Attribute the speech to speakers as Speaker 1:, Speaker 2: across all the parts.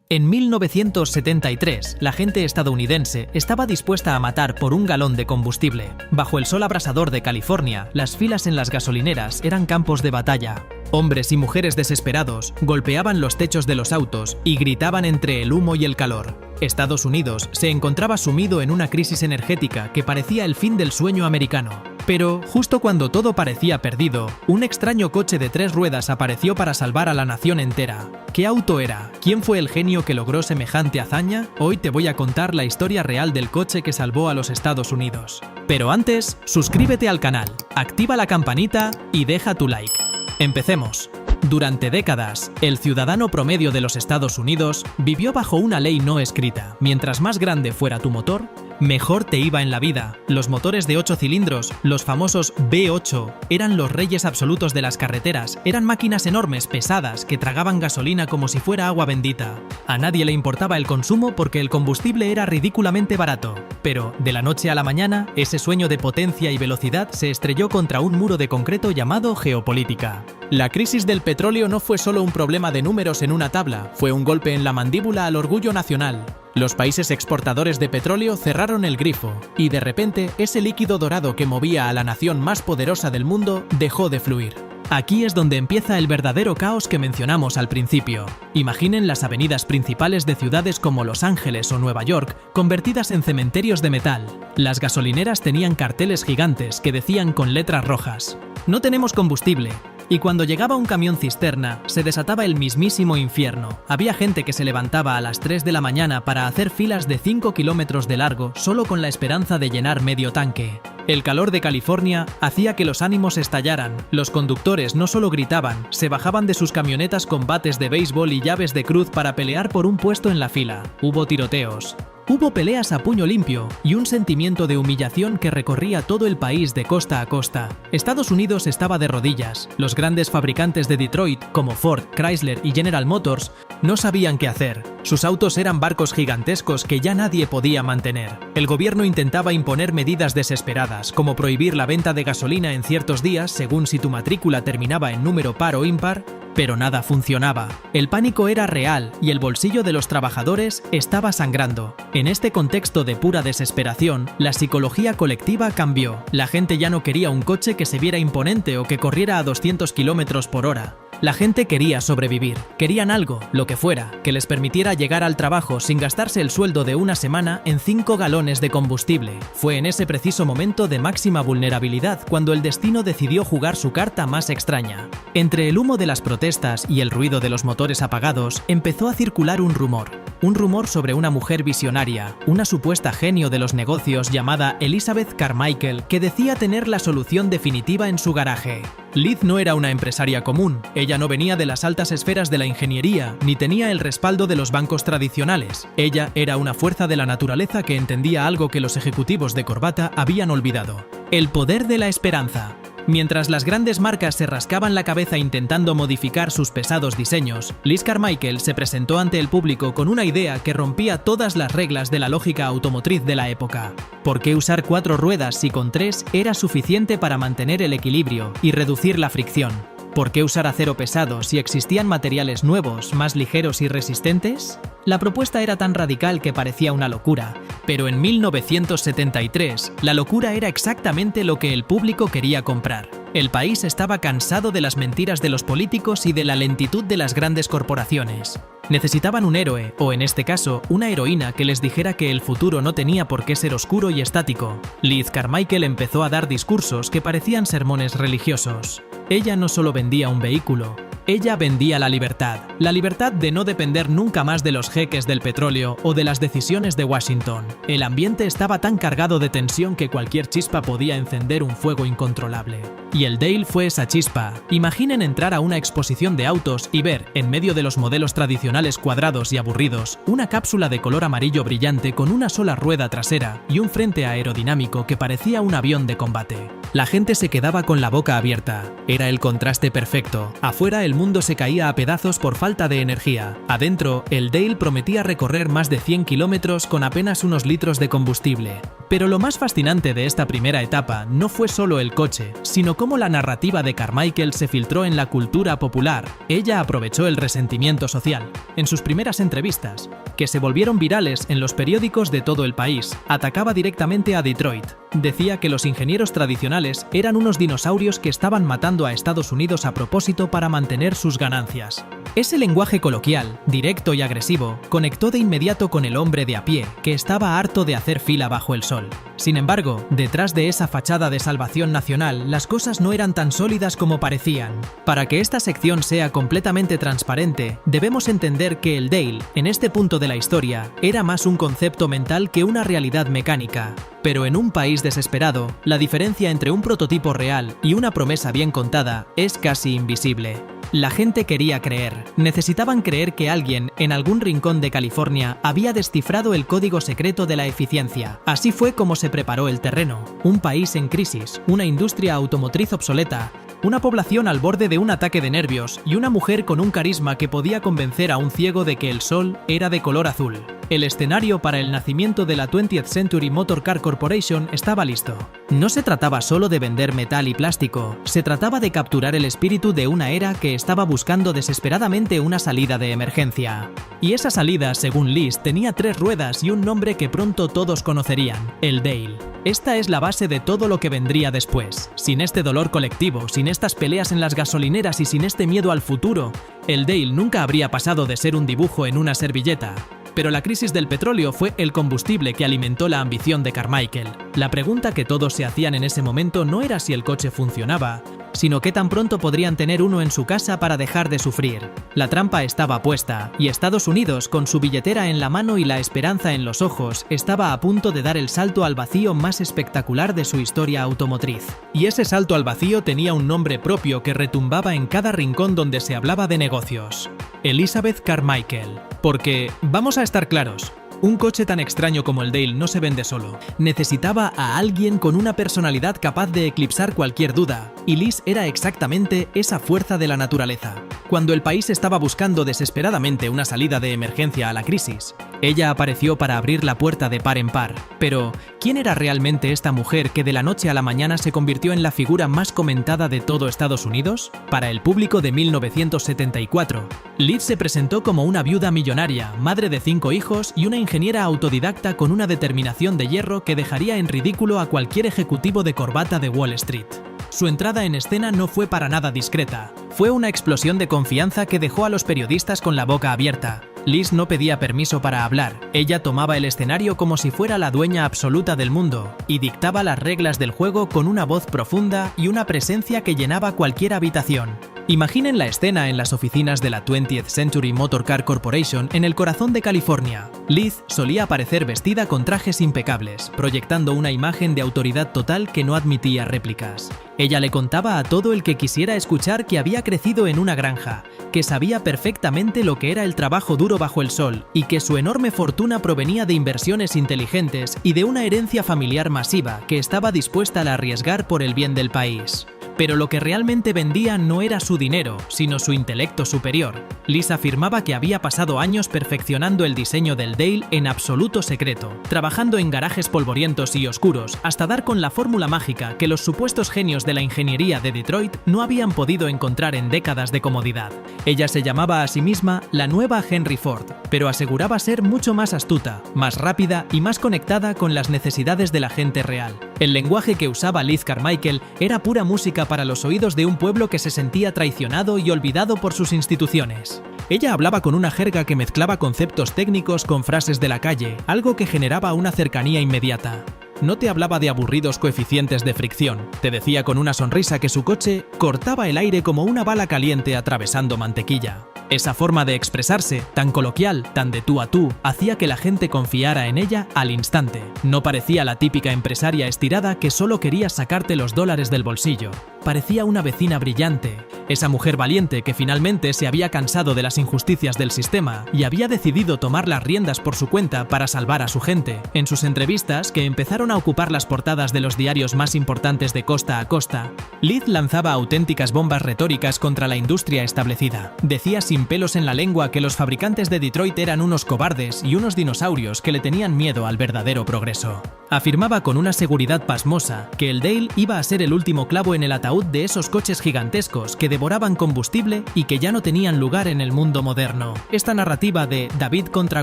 Speaker 1: En 1973, la gente estadounidense estaba dispuesta a matar por un galón de combustible. Bajo el sol abrasador de California, las filas en las gasolineras eran campos de batalla. Hombres y mujeres desesperados golpeaban los techos de los autos y gritaban entre el humo y el calor. Estados Unidos se encontraba sumido en una crisis energética que parecía el fin del sueño americano. Pero, justo cuando todo parecía perdido, un extraño coche de 3 ruedas apareció para salvar a la nación entera. ¿Qué auto era? ¿Quién fue el genio que logró semejante hazaña? Hoy te voy a contar la historia real del coche que salvó a los Estados Unidos. Pero antes, suscríbete al canal, activa la campanita y deja tu like. Empecemos. Durante décadas, el ciudadano promedio de los Estados Unidos vivió bajo una ley no escrita. Mientras más grande fuera tu motor, mejor te iba en la vida. Los motores de 8 cilindros, los famosos V8, eran los reyes absolutos de las carreteras. Eran máquinas enormes, pesadas, que tragaban gasolina como si fuera agua bendita. A nadie le importaba el consumo porque el combustible era ridículamente barato. Pero, de la noche a la mañana, ese sueño de potencia y velocidad se estrelló contra un muro de concreto llamado geopolítica. La crisis del petróleo no fue solo un problema de números en una tabla, fue un golpe en la mandíbula al orgullo nacional. Los países exportadores de petróleo cerraron el grifo, y de repente ese líquido dorado que movía a la nación más poderosa del mundo dejó de fluir. Aquí es donde empieza el verdadero caos que mencionamos al principio. Imaginen las avenidas principales de ciudades como Los Ángeles o Nueva York convertidas en cementerios de metal. Las gasolineras tenían carteles gigantes que decían con letras rojas: "No tenemos combustible". Y cuando llegaba un camión cisterna, se desataba el mismísimo infierno. Había gente que se levantaba a las 3 de la mañana para hacer filas de 5 kilómetros de largo solo con la esperanza de llenar medio tanque. El calor de California hacía que los ánimos estallaran. Los conductores no solo gritaban, se bajaban de sus camionetas con bates de béisbol y llaves de cruz para pelear por un puesto en la fila. Hubo tiroteos. Hubo peleas a puño limpio y un sentimiento de humillación que recorría todo el país de costa a costa. Estados Unidos estaba de rodillas. Los grandes fabricantes de Detroit, como Ford, Chrysler y General Motors, no sabían qué hacer. Sus autos eran barcos gigantescos que ya nadie podía mantener. El gobierno intentaba imponer medidas desesperadas, como prohibir la venta de gasolina en ciertos días según si tu matrícula terminaba en número par o impar, pero nada funcionaba. El pánico era real y el bolsillo de los trabajadores estaba sangrando. En este contexto de pura desesperación, la psicología colectiva cambió. La gente ya no quería un coche que se viera imponente o que corriera a 200 km por hora. La gente quería sobrevivir, querían algo, lo que fuera, que les permitiera llegar al trabajo sin gastarse el sueldo de una semana en 5 galones de combustible. Fue en ese preciso momento de máxima vulnerabilidad cuando el destino decidió jugar su carta más extraña. Entre el humo de las protestas y el ruido de los motores apagados, empezó a circular un rumor. Un rumor sobre una mujer visionaria, una supuesta genio de los negocios llamada Elizabeth Carmichael, que decía tener la solución definitiva en su garaje. Liz no era una empresaria común, ella no venía de las altas esferas de la ingeniería, ni tenía el respaldo de los bancos tradicionales. Ella era una fuerza de la naturaleza que entendía algo que los ejecutivos de corbata habían olvidado: el poder de la esperanza. Mientras las grandes marcas se rascaban la cabeza intentando modificar sus pesados diseños, Liz Carmichael se presentó ante el público con una idea que rompía todas las reglas de la lógica automotriz de la época. ¿Por qué usar 4 ruedas si con 3 era suficiente para mantener el equilibrio y reducir la fricción? ¿Por qué usar acero pesado si existían materiales nuevos, más ligeros y resistentes? La propuesta era tan radical que parecía una locura, pero en 1973 la locura era exactamente lo que el público quería comprar. El país estaba cansado de las mentiras de los políticos y de la lentitud de las grandes corporaciones. Necesitaban un héroe, o en este caso, una heroína que les dijera que el futuro no tenía por qué ser oscuro y estático. Liz Carmichael empezó a dar discursos que parecían sermones religiosos. Ella no solo vendía un vehículo, ella vendía la libertad de no depender nunca más de los jeques del petróleo o de las decisiones de Washington. El ambiente estaba tan cargado de tensión que cualquier chispa podía encender un fuego incontrolable. Y el Dale fue esa chispa. Imaginen entrar a una exposición de autos y ver, en medio de los modelos tradicionales cuadrados y aburridos, una cápsula de color amarillo brillante con una sola rueda trasera y un frente aerodinámico que parecía un avión de combate. La gente se quedaba con la boca abierta. Era el contraste perfecto. Afuera el mundo se caía a pedazos por falta de energía. Adentro, el Dale prometía recorrer más de 100 kilómetros con apenas unos litros de combustible. Pero lo más fascinante de esta primera etapa no fue solo el coche, sino cómo la narrativa de Carmichael se filtró en la cultura popular. Ella aprovechó el resentimiento social. En sus primeras entrevistas, que se volvieron virales en los periódicos de todo el país, atacaba directamente a Detroit. Decía que los ingenieros tradicionales eran unos dinosaurios que estaban matando a Estados Unidos a propósito para mantener sus ganancias. Ese lenguaje coloquial, directo y agresivo, conectó de inmediato con el hombre de a pie, que estaba harto de hacer fila bajo el sol. Sin embargo, detrás de esa fachada de salvación nacional, las cosas no eran tan sólidas como parecían. Para que esta sección sea completamente transparente, debemos entender que el Dale, en este punto de la historia, era más un concepto mental que una realidad mecánica. Pero en un país desesperado, la diferencia entre un prototipo real y una promesa bien contada es casi invisible. La gente quería creer. Necesitaban creer que alguien, en algún rincón de California, había descifrado el código secreto de la eficiencia. Así fue como se preparó el terreno. Un país en crisis, una industria automotriz obsoleta, una población al borde de un ataque de nervios y una mujer con un carisma que podía convencer a un ciego de que el sol era de color azul. El escenario para el nacimiento de la 20th Century Motor Car Corporation estaba listo. No se trataba solo de vender metal y plástico, se trataba de capturar el espíritu de una era que estaba buscando desesperadamente una salida de emergencia. Y esa salida, según Liz, tenía 3 ruedas y un nombre que pronto todos conocerían: el Dale. Esta es la base de todo lo que vendría después. Sin este dolor colectivo, sin estas peleas en las gasolineras y sin este miedo al futuro, el Dale nunca habría pasado de ser un dibujo en una servilleta. Pero la crisis del petróleo fue el combustible que alimentó la ambición de Carmichael. La pregunta que todos se hacían en ese momento no era si el coche funcionaba, sino qué tan pronto podrían tener uno en su casa para dejar de sufrir. La trampa estaba puesta, y Estados Unidos, con su billetera en la mano y la esperanza en los ojos, estaba a punto de dar el salto al vacío más espectacular de su historia automotriz. Y ese salto al vacío tenía un nombre propio que retumbaba en cada rincón donde se hablaba de negocios: Elizabeth Carmichael. Porque, vamos a estar claros, un coche tan extraño como el Dale no se vende solo. Necesitaba a alguien con una personalidad capaz de eclipsar cualquier duda, y Liz era exactamente esa fuerza de la naturaleza. Cuando el país estaba buscando desesperadamente una salida de emergencia a la crisis, ella apareció para abrir la puerta de par en par. Pero, ¿quién era realmente esta mujer que de la noche a la mañana se convirtió en la figura más comentada de todo Estados Unidos? Para el público de 1974, Liz se presentó como una viuda millonaria, madre de 5 hijos y una ingeniera autodidacta con una determinación de hierro que dejaría en ridículo a cualquier ejecutivo de corbata de Wall Street. Su entrada en escena no fue para nada discreta. Fue una explosión de confianza que dejó a los periodistas con la boca abierta. Liz no pedía permiso para hablar. Ella tomaba el escenario como si fuera la dueña absoluta del mundo y dictaba las reglas del juego con una voz profunda y una presencia que llenaba cualquier habitación. Imaginen la escena en las oficinas de la 20th Century Motor Car Corporation en el corazón de California. Liz solía aparecer vestida con trajes impecables, proyectando una imagen de autoridad total que no admitía réplicas. Ella le contaba a todo el que quisiera escuchar que había crecido en una granja, que sabía perfectamente lo que era el trabajo duro bajo el sol y que su enorme fortuna provenía de inversiones inteligentes y de una herencia familiar masiva que estaba dispuesta a arriesgar por el bien del país. Pero lo que realmente vendía no era su dinero, sino su intelecto superior. Liz afirmaba que había pasado años perfeccionando el diseño del Dale en absoluto secreto, trabajando en garajes polvorientos y oscuros hasta dar con la fórmula mágica que los supuestos genios de la ingeniería de Detroit no habían podido encontrar en décadas de comodidad. Ella se llamaba a sí misma la nueva Henry Ford, pero aseguraba ser mucho más astuta, más rápida y más conectada con las necesidades de la gente real. El lenguaje que usaba Liz Carmichael era pura música para los oídos de un pueblo que se sentía traicionado y olvidado por sus instituciones. Ella hablaba con una jerga que mezclaba conceptos técnicos con frases de la calle, algo que generaba una cercanía inmediata. No te hablaba de aburridos coeficientes de fricción, te decía con una sonrisa que su coche cortaba el aire como una bala caliente atravesando mantequilla. Esa forma de expresarse, tan coloquial, tan de tú a tú, hacía que la gente confiara en ella al instante. No parecía la típica empresaria estirada que solo quería sacarte los dólares del bolsillo. parecía una vecina brillante, esa mujer valiente que finalmente se había cansado de las injusticias del sistema y había decidido tomar las riendas por su cuenta para salvar a su gente. En sus entrevistas, que empezaron a ocupar las portadas de los diarios más importantes de costa a costa, Liz lanzaba auténticas bombas retóricas contra la industria establecida. Decía sin pelos en la lengua que los fabricantes de Detroit eran unos cobardes y unos dinosaurios que le tenían miedo al verdadero progreso. Afirmaba con una seguridad pasmosa que el Dale iba a ser el último clavo en el ataúd de esos coches gigantescos que devoraban combustible y que ya no tenían lugar en el mundo moderno. Esta narrativa de David contra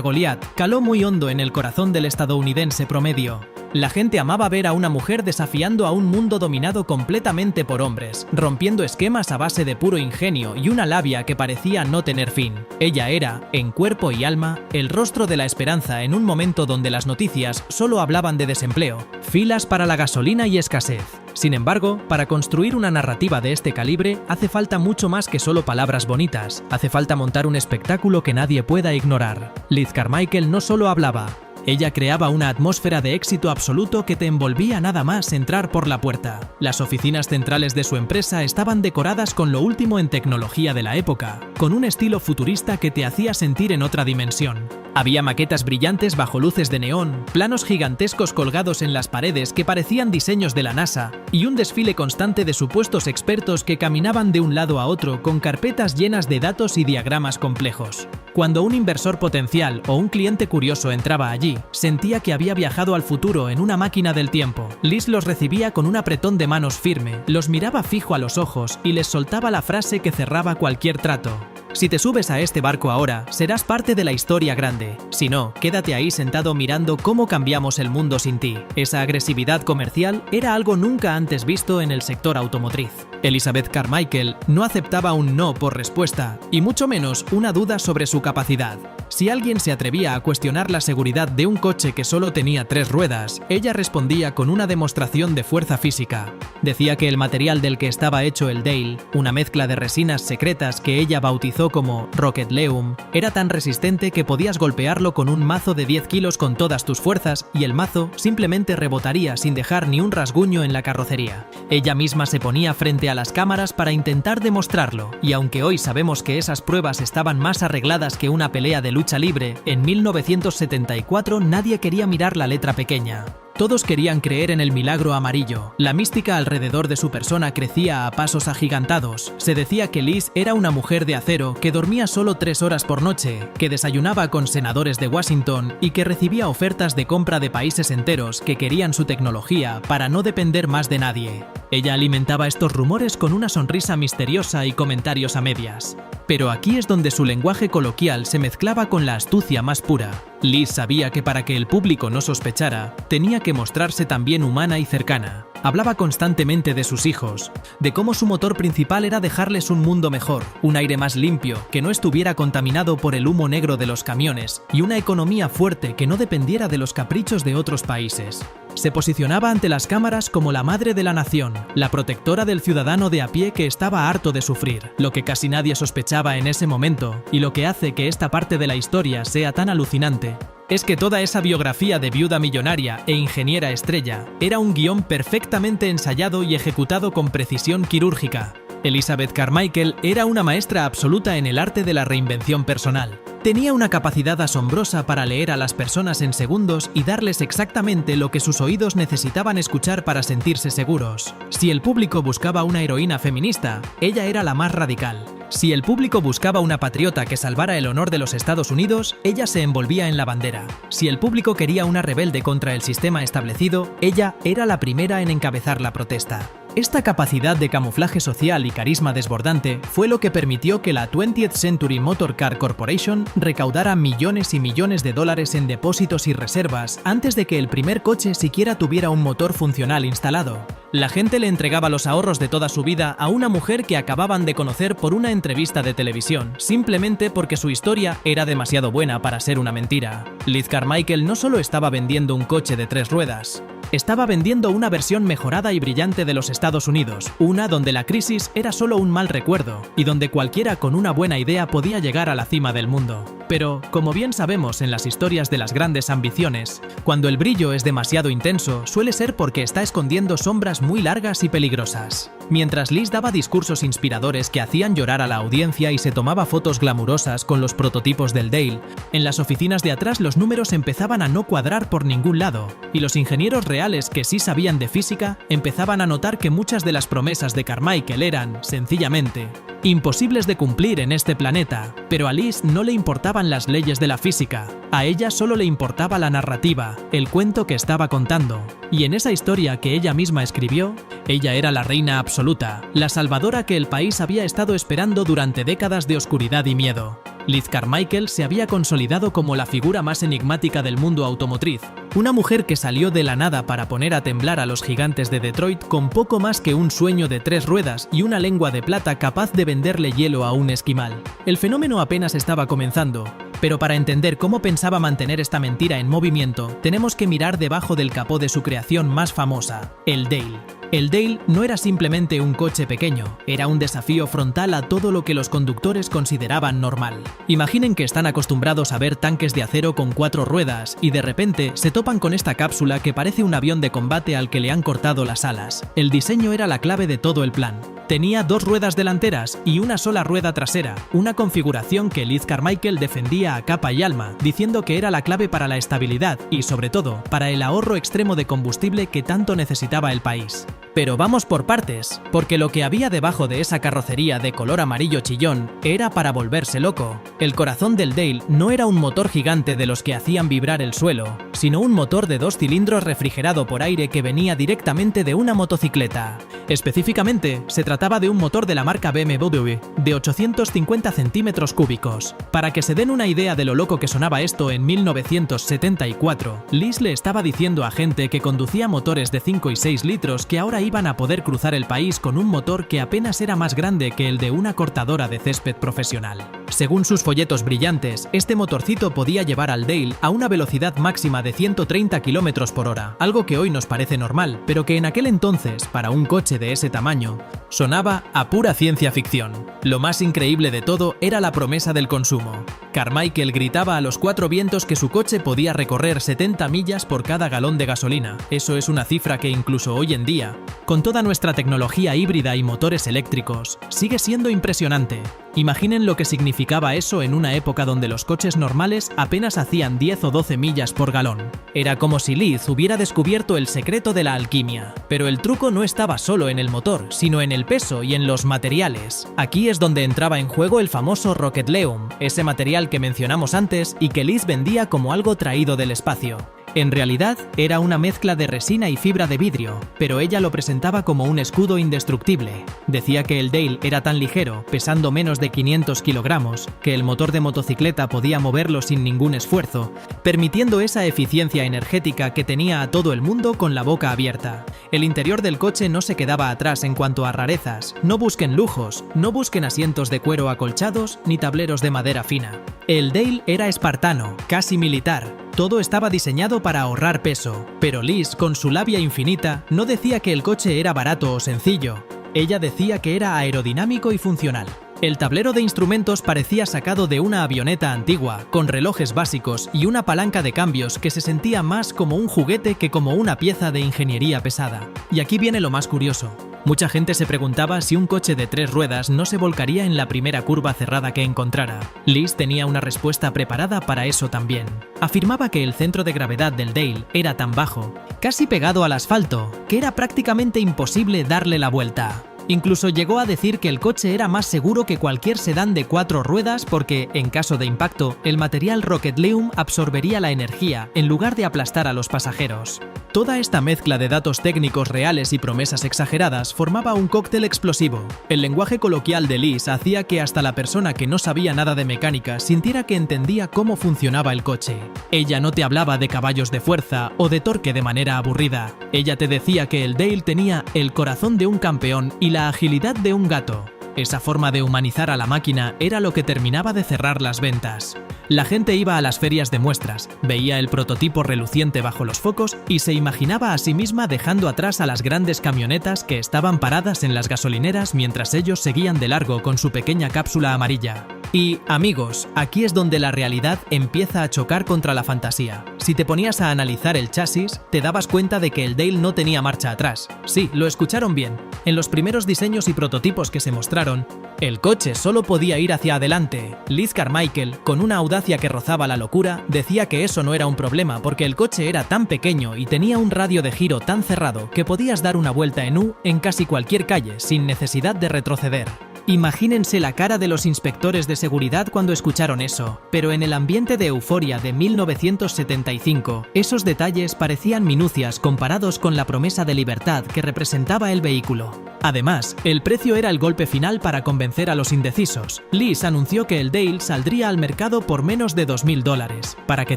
Speaker 1: Goliat caló muy hondo en el corazón del estadounidense promedio. La gente amaba ver a una mujer desafiando a un mundo dominado completamente por hombres, rompiendo esquemas a base de puro ingenio y una labia que parecía no tener fin. Ella era, en cuerpo y alma, el rostro de la esperanza en un momento donde las noticias solo hablaban de desempleo, filas para la gasolina y escasez. Sin embargo, para construir una narrativa de este calibre hace falta mucho más que solo palabras bonitas, hace falta montar un espectáculo que nadie pueda ignorar. Liz Carmichael no solo hablaba, ella creaba una atmósfera de éxito absoluto que te envolvía nada más entrar por la puerta. Las oficinas centrales de su empresa estaban decoradas con lo último en tecnología de la época, con un estilo futurista que te hacía sentir en otra dimensión. Había maquetas brillantes bajo luces de neón, planos gigantescos colgados en las paredes que parecían diseños de la NASA, y un desfile constante de supuestos expertos que caminaban de un lado a otro con carpetas llenas de datos y diagramas complejos. Cuando un inversor potencial o un cliente curioso entraba allí, sentía que había viajado al futuro en una máquina del tiempo. Liz los recibía con un apretón de manos firme, los miraba fijo a los ojos y les soltaba la frase que cerraba cualquier trato. Si te subes a este barco ahora, serás parte de la historia grande. Si no, quédate ahí sentado mirando cómo cambiamos el mundo sin ti. Esa agresividad comercial era algo nunca antes visto en el sector automotriz. Elizabeth Carmichael no aceptaba un no por respuesta, y mucho menos una duda sobre su capacidad. Si alguien se atrevía a cuestionar la seguridad de un coche que solo tenía 3 ruedas, ella respondía con una demostración de fuerza física. Decía que el material del que estaba hecho el Dale, una mezcla de resinas secretas que ella bautizó como Rocketleum, era tan resistente que podías golpearlo con un mazo de 10 kilos con todas tus fuerzas y el mazo simplemente rebotaría sin dejar ni un rasguño en la carrocería. Ella misma se ponía frente a las cámaras para intentar demostrarlo, y aunque hoy sabemos que esas pruebas estaban más arregladas que una pelea de lucha libre, en 1974 nadie quería mirar la letra pequeña. Todos querían creer en el milagro amarillo. La mística alrededor de su persona crecía a pasos agigantados. Se decía que Liz era una mujer de acero que dormía solo 3 horas por noche, que desayunaba con senadores de Washington y que recibía ofertas de compra de países enteros que querían su tecnología para no depender más de nadie. Ella alimentaba estos rumores con una sonrisa misteriosa y comentarios a medias. Pero aquí es donde su lenguaje coloquial se mezclaba con la astucia más pura. Liz sabía que para que el público no sospechara, tenía que mostrarse también humana y cercana. Hablaba constantemente de sus hijos, de cómo su motor principal era dejarles un mundo mejor, un aire más limpio, que no estuviera contaminado por el humo negro de los camiones, y una economía fuerte que no dependiera de los caprichos de otros países. Se posicionaba ante las cámaras como la madre de la nación, la protectora del ciudadano de a pie que estaba harto de sufrir, lo que casi nadie sospechaba en ese momento, y lo que hace que esta parte de la historia sea tan alucinante, es que toda esa biografía de viuda millonaria e ingeniera estrella era un guión perfectamente ensayado y ejecutado con precisión quirúrgica. Elizabeth Carmichael era una maestra absoluta en el arte de la reinvención personal. Tenía una capacidad asombrosa para leer a las personas en segundos y darles exactamente lo que sus oídos necesitaban escuchar para sentirse seguros. Si el público buscaba una heroína feminista, ella era la más radical. Si el público buscaba una patriota que salvara el honor de los Estados Unidos, ella se envolvía en la bandera. Si el público quería una rebelde contra el sistema establecido, ella era la primera en encabezar la protesta. Esta capacidad de camuflaje social y carisma desbordante fue lo que permitió que la 20th Century Motor Car Corporation recaudara millones y millones de dólares en depósitos y reservas antes de que el primer coche siquiera tuviera un motor funcional instalado. La gente le entregaba los ahorros de toda su vida a una mujer que acababan de conocer por una entrevista de televisión, simplemente porque su historia era demasiado buena para ser una mentira. Liz Carmichael no solo estaba vendiendo un coche de 3 ruedas, estaba vendiendo una versión mejorada y brillante de los Estados Unidos, una donde la crisis era solo un mal recuerdo y donde cualquiera con una buena idea podía llegar a la cima del mundo. Pero, como bien sabemos en las historias de las grandes ambiciones, cuando el brillo es demasiado intenso, suele ser porque está escondiendo sombras muy largas y peligrosas. Mientras Liz daba discursos inspiradores que hacían llorar a la audiencia y se tomaba fotos glamurosas con los prototipos del Dale, en las oficinas de atrás los números empezaban a no cuadrar por ningún lado, y los ingenieros reales que sí sabían de física empezaban a notar que muchas de las promesas de Carmichael eran, sencillamente, imposibles de cumplir en este planeta. Pero a Liz no le importaban las leyes de la física, a ella solo le importaba la narrativa, el cuento que estaba contando. Y en esa historia que ella misma escribió, ella era la reina absoluta, la salvadora que el país había estado esperando durante décadas de oscuridad y miedo. Liz Carmichael se había consolidado como la figura más enigmática del mundo automotriz, una mujer que salió de la nada para poner a temblar a los gigantes de Detroit con poco más que un sueño de 3 ruedas y una lengua de plata capaz de venderle hielo a un esquimal. El fenómeno apenas estaba comenzando, pero para entender cómo pensaba mantener esta mentira en movimiento, tenemos que mirar debajo del capó de su creación más famosa, el Dale. El Dale no era simplemente un coche pequeño, era un desafío frontal a todo lo que los conductores consideraban normal. Imaginen que están acostumbrados a ver tanques de acero con 4 ruedas y de repente se topan con esta cápsula que parece un avión de combate al que le han cortado las alas. El diseño era la clave de todo el plan. Tenía 2 ruedas delanteras y una sola rueda trasera, una configuración que Liz Carmichael defendía a capa y alma, diciendo que era la clave para la estabilidad y, sobre todo, para el ahorro extremo de combustible que tanto necesitaba el país. Pero vamos por partes, porque lo que había debajo de esa carrocería de color amarillo chillón era para volverse loco. El corazón del Dale no era un motor gigante de los que hacían vibrar el suelo, sino un motor de 2 cilindros refrigerado por aire que venía directamente de una motocicleta. Específicamente, se trataba de un motor de la marca BMW, de 850 centímetros cúbicos. Para que se den una idea de lo loco que sonaba esto en 1974, Liz le estaba diciendo a gente que conducía motores de 5 y 6 litros que ahora iban a poder cruzar el país con un motor que apenas era más grande que el de una cortadora de césped profesional. Según sus folletos brillantes, este motorcito podía llevar al Dale a una velocidad máxima de 130 km por hora, algo que hoy nos parece normal, pero que en aquel entonces, para un coche de ese tamaño, sonaba a pura ciencia ficción. Lo más increíble de todo era la promesa del consumo. Carmichael gritaba a los 4 vientos que su coche podía recorrer 70 millas por cada galón de gasolina. Eso es una cifra que incluso hoy en día, con toda nuestra tecnología híbrida y motores eléctricos, sigue siendo impresionante. Imaginen lo que significaba eso en una época donde los coches normales apenas hacían 10 o 12 millas por galón. Era como si Liz hubiera descubierto el secreto de la alquimia. Pero el truco no estaba solo en el motor, sino en el peso y en los materiales. Aquí es donde entraba en juego el famoso Rocketleum, ese material que mencionamos antes y que Liz vendía como algo traído del espacio. En realidad, era una mezcla de resina y fibra de vidrio, pero ella lo presentaba como un escudo indestructible. Decía que el Dale era tan ligero, pesando menos de 500 kilogramos, que el motor de motocicleta podía moverlo sin ningún esfuerzo, permitiendo esa eficiencia energética que tenía a todo el mundo con la boca abierta. El interior del coche no se quedaba atrás en cuanto a rarezas. No busquen lujos, no busquen asientos de cuero acolchados ni tableros de madera fina. El Dale era espartano, casi militar. Todo estaba diseñado para ahorrar peso, pero Liz, con su labia infinita, no decía que el coche era barato o sencillo. Ella decía que era aerodinámico y funcional. El tablero de instrumentos parecía sacado de una avioneta antigua, con relojes básicos y una palanca de cambios que se sentía más como un juguete que como una pieza de ingeniería pesada. Y aquí viene lo más curioso. Mucha gente se preguntaba si un coche de 3 ruedas no se volcaría en la primera curva cerrada que encontrara. Liz tenía una respuesta preparada para eso también. Afirmaba que el centro de gravedad del Dale era tan bajo, casi pegado al asfalto, que era prácticamente imposible darle la vuelta. Incluso llegó a decir que el coche era más seguro que cualquier sedán de 4 ruedas porque, en caso de impacto, el material Rocketleum absorbería la energía en lugar de aplastar a los pasajeros. Toda esta mezcla de datos técnicos reales y promesas exageradas formaba un cóctel explosivo. El lenguaje coloquial de Liz hacía que hasta la persona que no sabía nada de mecánica sintiera que entendía cómo funcionaba el coche. Ella no te hablaba de caballos de fuerza o de torque de manera aburrida. Ella te decía que el Dale tenía el corazón de un campeón y la agilidad de un gato. Esa forma de humanizar a la máquina era lo que terminaba de cerrar las ventas. La gente iba a las ferias de muestras, veía el prototipo reluciente bajo los focos y se imaginaba a sí misma dejando atrás a las grandes camionetas que estaban paradas en las gasolineras mientras ellos seguían de largo con su pequeña cápsula amarilla. Y, amigos, aquí es donde la realidad empieza a chocar contra la fantasía. Si te ponías a analizar el chasis, te dabas cuenta de que el Dale no tenía marcha atrás. Sí, lo escucharon bien. En los primeros diseños y prototipos que se mostraron, el coche solo podía ir hacia adelante. Liz Carmichael, con una audacia que rozaba la locura, decía que eso no era un problema porque el coche era tan pequeño y tenía un radio de giro tan cerrado que podías dar una vuelta en U en casi cualquier calle sin necesidad de retroceder. Imagínense la cara de los inspectores de seguridad cuando escucharon eso, pero en el ambiente de euforia de 1975, esos detalles parecían minucias comparados con la promesa de libertad que representaba el vehículo. Además, el precio era el golpe final para convencer a los indecisos. Liz anunció que el Dale saldría al mercado por menos de $2.000. Para que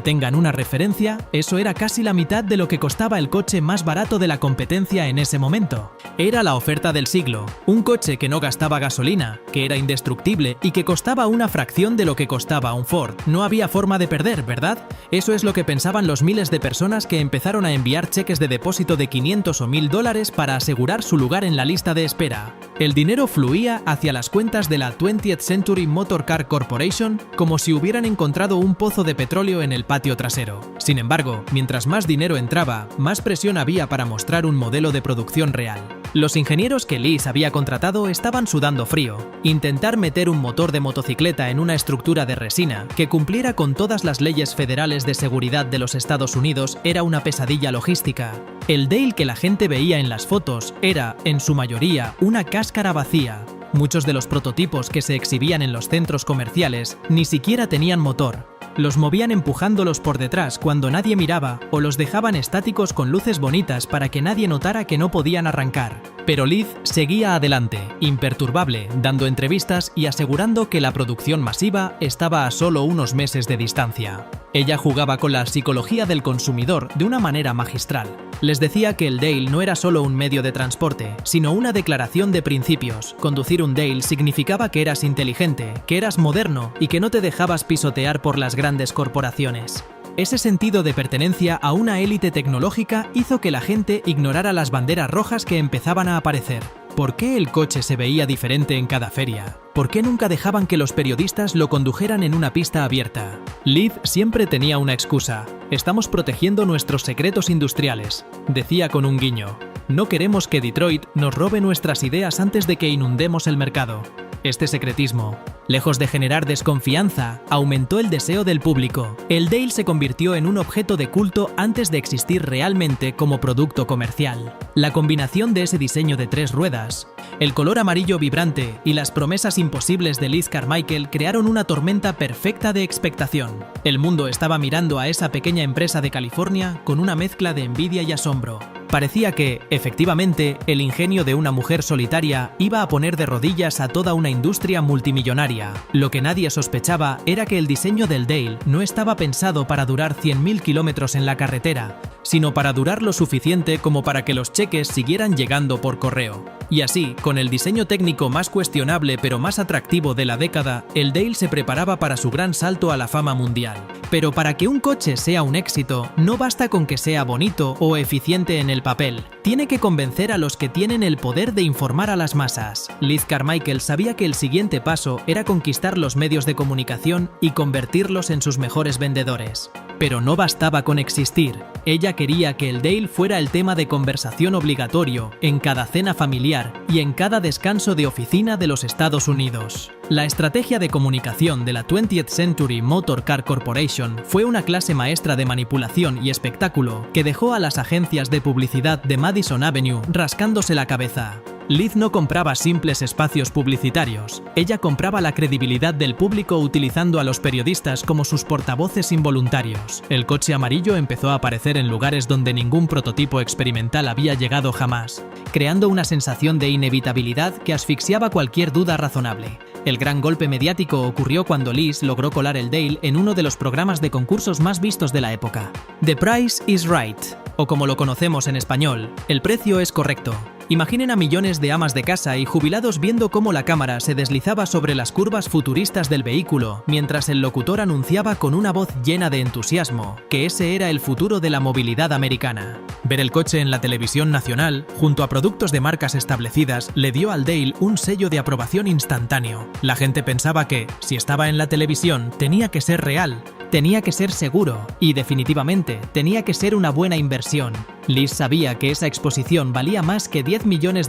Speaker 1: tengan una referencia, eso era casi la mitad de lo que costaba el coche más barato de la competencia en ese momento. Era la oferta del siglo, un coche que no gastaba gasolina, que era indestructible y que costaba una fracción de lo que costaba un Ford. No había forma de perder, ¿verdad? Eso es lo que pensaban los miles de personas que empezaron a enviar cheques de depósito de $500 o $1.000 para asegurar su lugar en la lista de espera. El dinero fluía hacia las cuentas de la 20th Century Motor Car Corporation como si hubieran encontrado un pozo de petróleo en el patio trasero. Sin embargo, mientras más dinero entraba, más presión había para mostrar un modelo de producción real. Los ingenieros que Liz había contratado estaban sudando frío. Intentar meter un motor de motocicleta en una estructura de resina que cumpliera con todas las leyes federales de seguridad de los Estados Unidos era una pesadilla logística. El Dale que la gente veía en las fotos era, en su mayoría, una cáscara vacía. Muchos de los prototipos que se exhibían en los centros comerciales ni siquiera tenían motor. Los movían empujándolos por detrás cuando nadie miraba o los dejaban estáticos con luces bonitas para que nadie notara que no podían arrancar. Pero Liz seguía adelante, imperturbable, dando entrevistas y asegurando que la producción masiva estaba a solo unos meses de distancia. Ella jugaba con la psicología del consumidor de una manera magistral. Les decía que el Dale no era solo un medio de transporte, sino una declaración de principios. Conducir un Dale significaba que eras inteligente, que eras moderno y que no te dejabas pisotear por las grandes corporaciones. Ese sentido de pertenencia a una élite tecnológica hizo que la gente ignorara las banderas rojas que empezaban a aparecer. ¿Por qué el coche se veía diferente en cada feria? ¿Por qué nunca dejaban que los periodistas lo condujeran en una pista abierta? Liz siempre tenía una excusa. Estamos protegiendo nuestros secretos industriales, decía con un guiño. No queremos que Detroit nos robe nuestras ideas antes de que inundemos el mercado. Este secretismo, lejos de generar desconfianza, aumentó el deseo del público. El Dale se convirtió en un objeto de culto antes de existir realmente como producto comercial. La combinación de ese diseño de 3 ruedas, el color amarillo vibrante y las promesas imposibles de Liz Carmichael crearon una tormenta perfecta de expectación. El mundo estaba mirando a esa pequeña empresa de California con una mezcla de envidia y asombro. Parecía que, efectivamente, el ingenio de una mujer solitaria iba a poner de rodillas a toda una industria multimillonaria. Lo que nadie sospechaba era que el diseño del Dale no estaba pensado para durar 100.000 kilómetros en la carretera, sino para durar lo suficiente como para que los cheques siguieran llegando por correo. Y así, con el diseño técnico más cuestionable pero más atractivo de la década, el Dale se preparaba para su gran salto a la fama mundial. Pero para que un coche sea un éxito, no basta con que sea bonito o eficiente en el papel. Tiene que convencer a los que tienen el poder de informar a las masas. Liz Carmichael sabía que el siguiente paso era conquistar los medios de comunicación y convertirlos en sus mejores vendedores. Pero no bastaba con existir. Ella quería que el Dale fuera el tema de conversación obligatorio en cada cena familiar y en cada descanso de oficina de los Estados Unidos. La estrategia de comunicación de la 20th Century Motor Car Corporation fue una clase maestra de manipulación y espectáculo que dejó a las agencias de publicidad de Madison Avenue rascándose la cabeza. Liz no compraba simples espacios publicitarios, ella compraba la credibilidad del público utilizando a los periodistas como sus portavoces involuntarios. El coche amarillo empezó a aparecer en lugares donde ningún prototipo experimental había llegado jamás, creando una sensación de inevitabilidad que asfixiaba cualquier duda razonable. El gran golpe mediático ocurrió cuando Liz logró colar el Dale en uno de los programas de concursos más vistos de la época. The Price is Right, o como lo conocemos en español, El precio es correcto. Imaginen a millones de amas de casa y jubilados viendo cómo la cámara se deslizaba sobre las curvas futuristas del vehículo, mientras el locutor anunciaba con una voz llena de entusiasmo que ese era el futuro de la movilidad americana. Ver el coche en la televisión nacional, junto a productos de marcas establecidas, le dio al Dale un sello de aprobación instantáneo. La gente pensaba que, si estaba en la televisión, tenía que ser real, tenía que ser seguro y, definitivamente, tenía que ser una buena inversión. Liz sabía que esa exposición valía más que $10 millones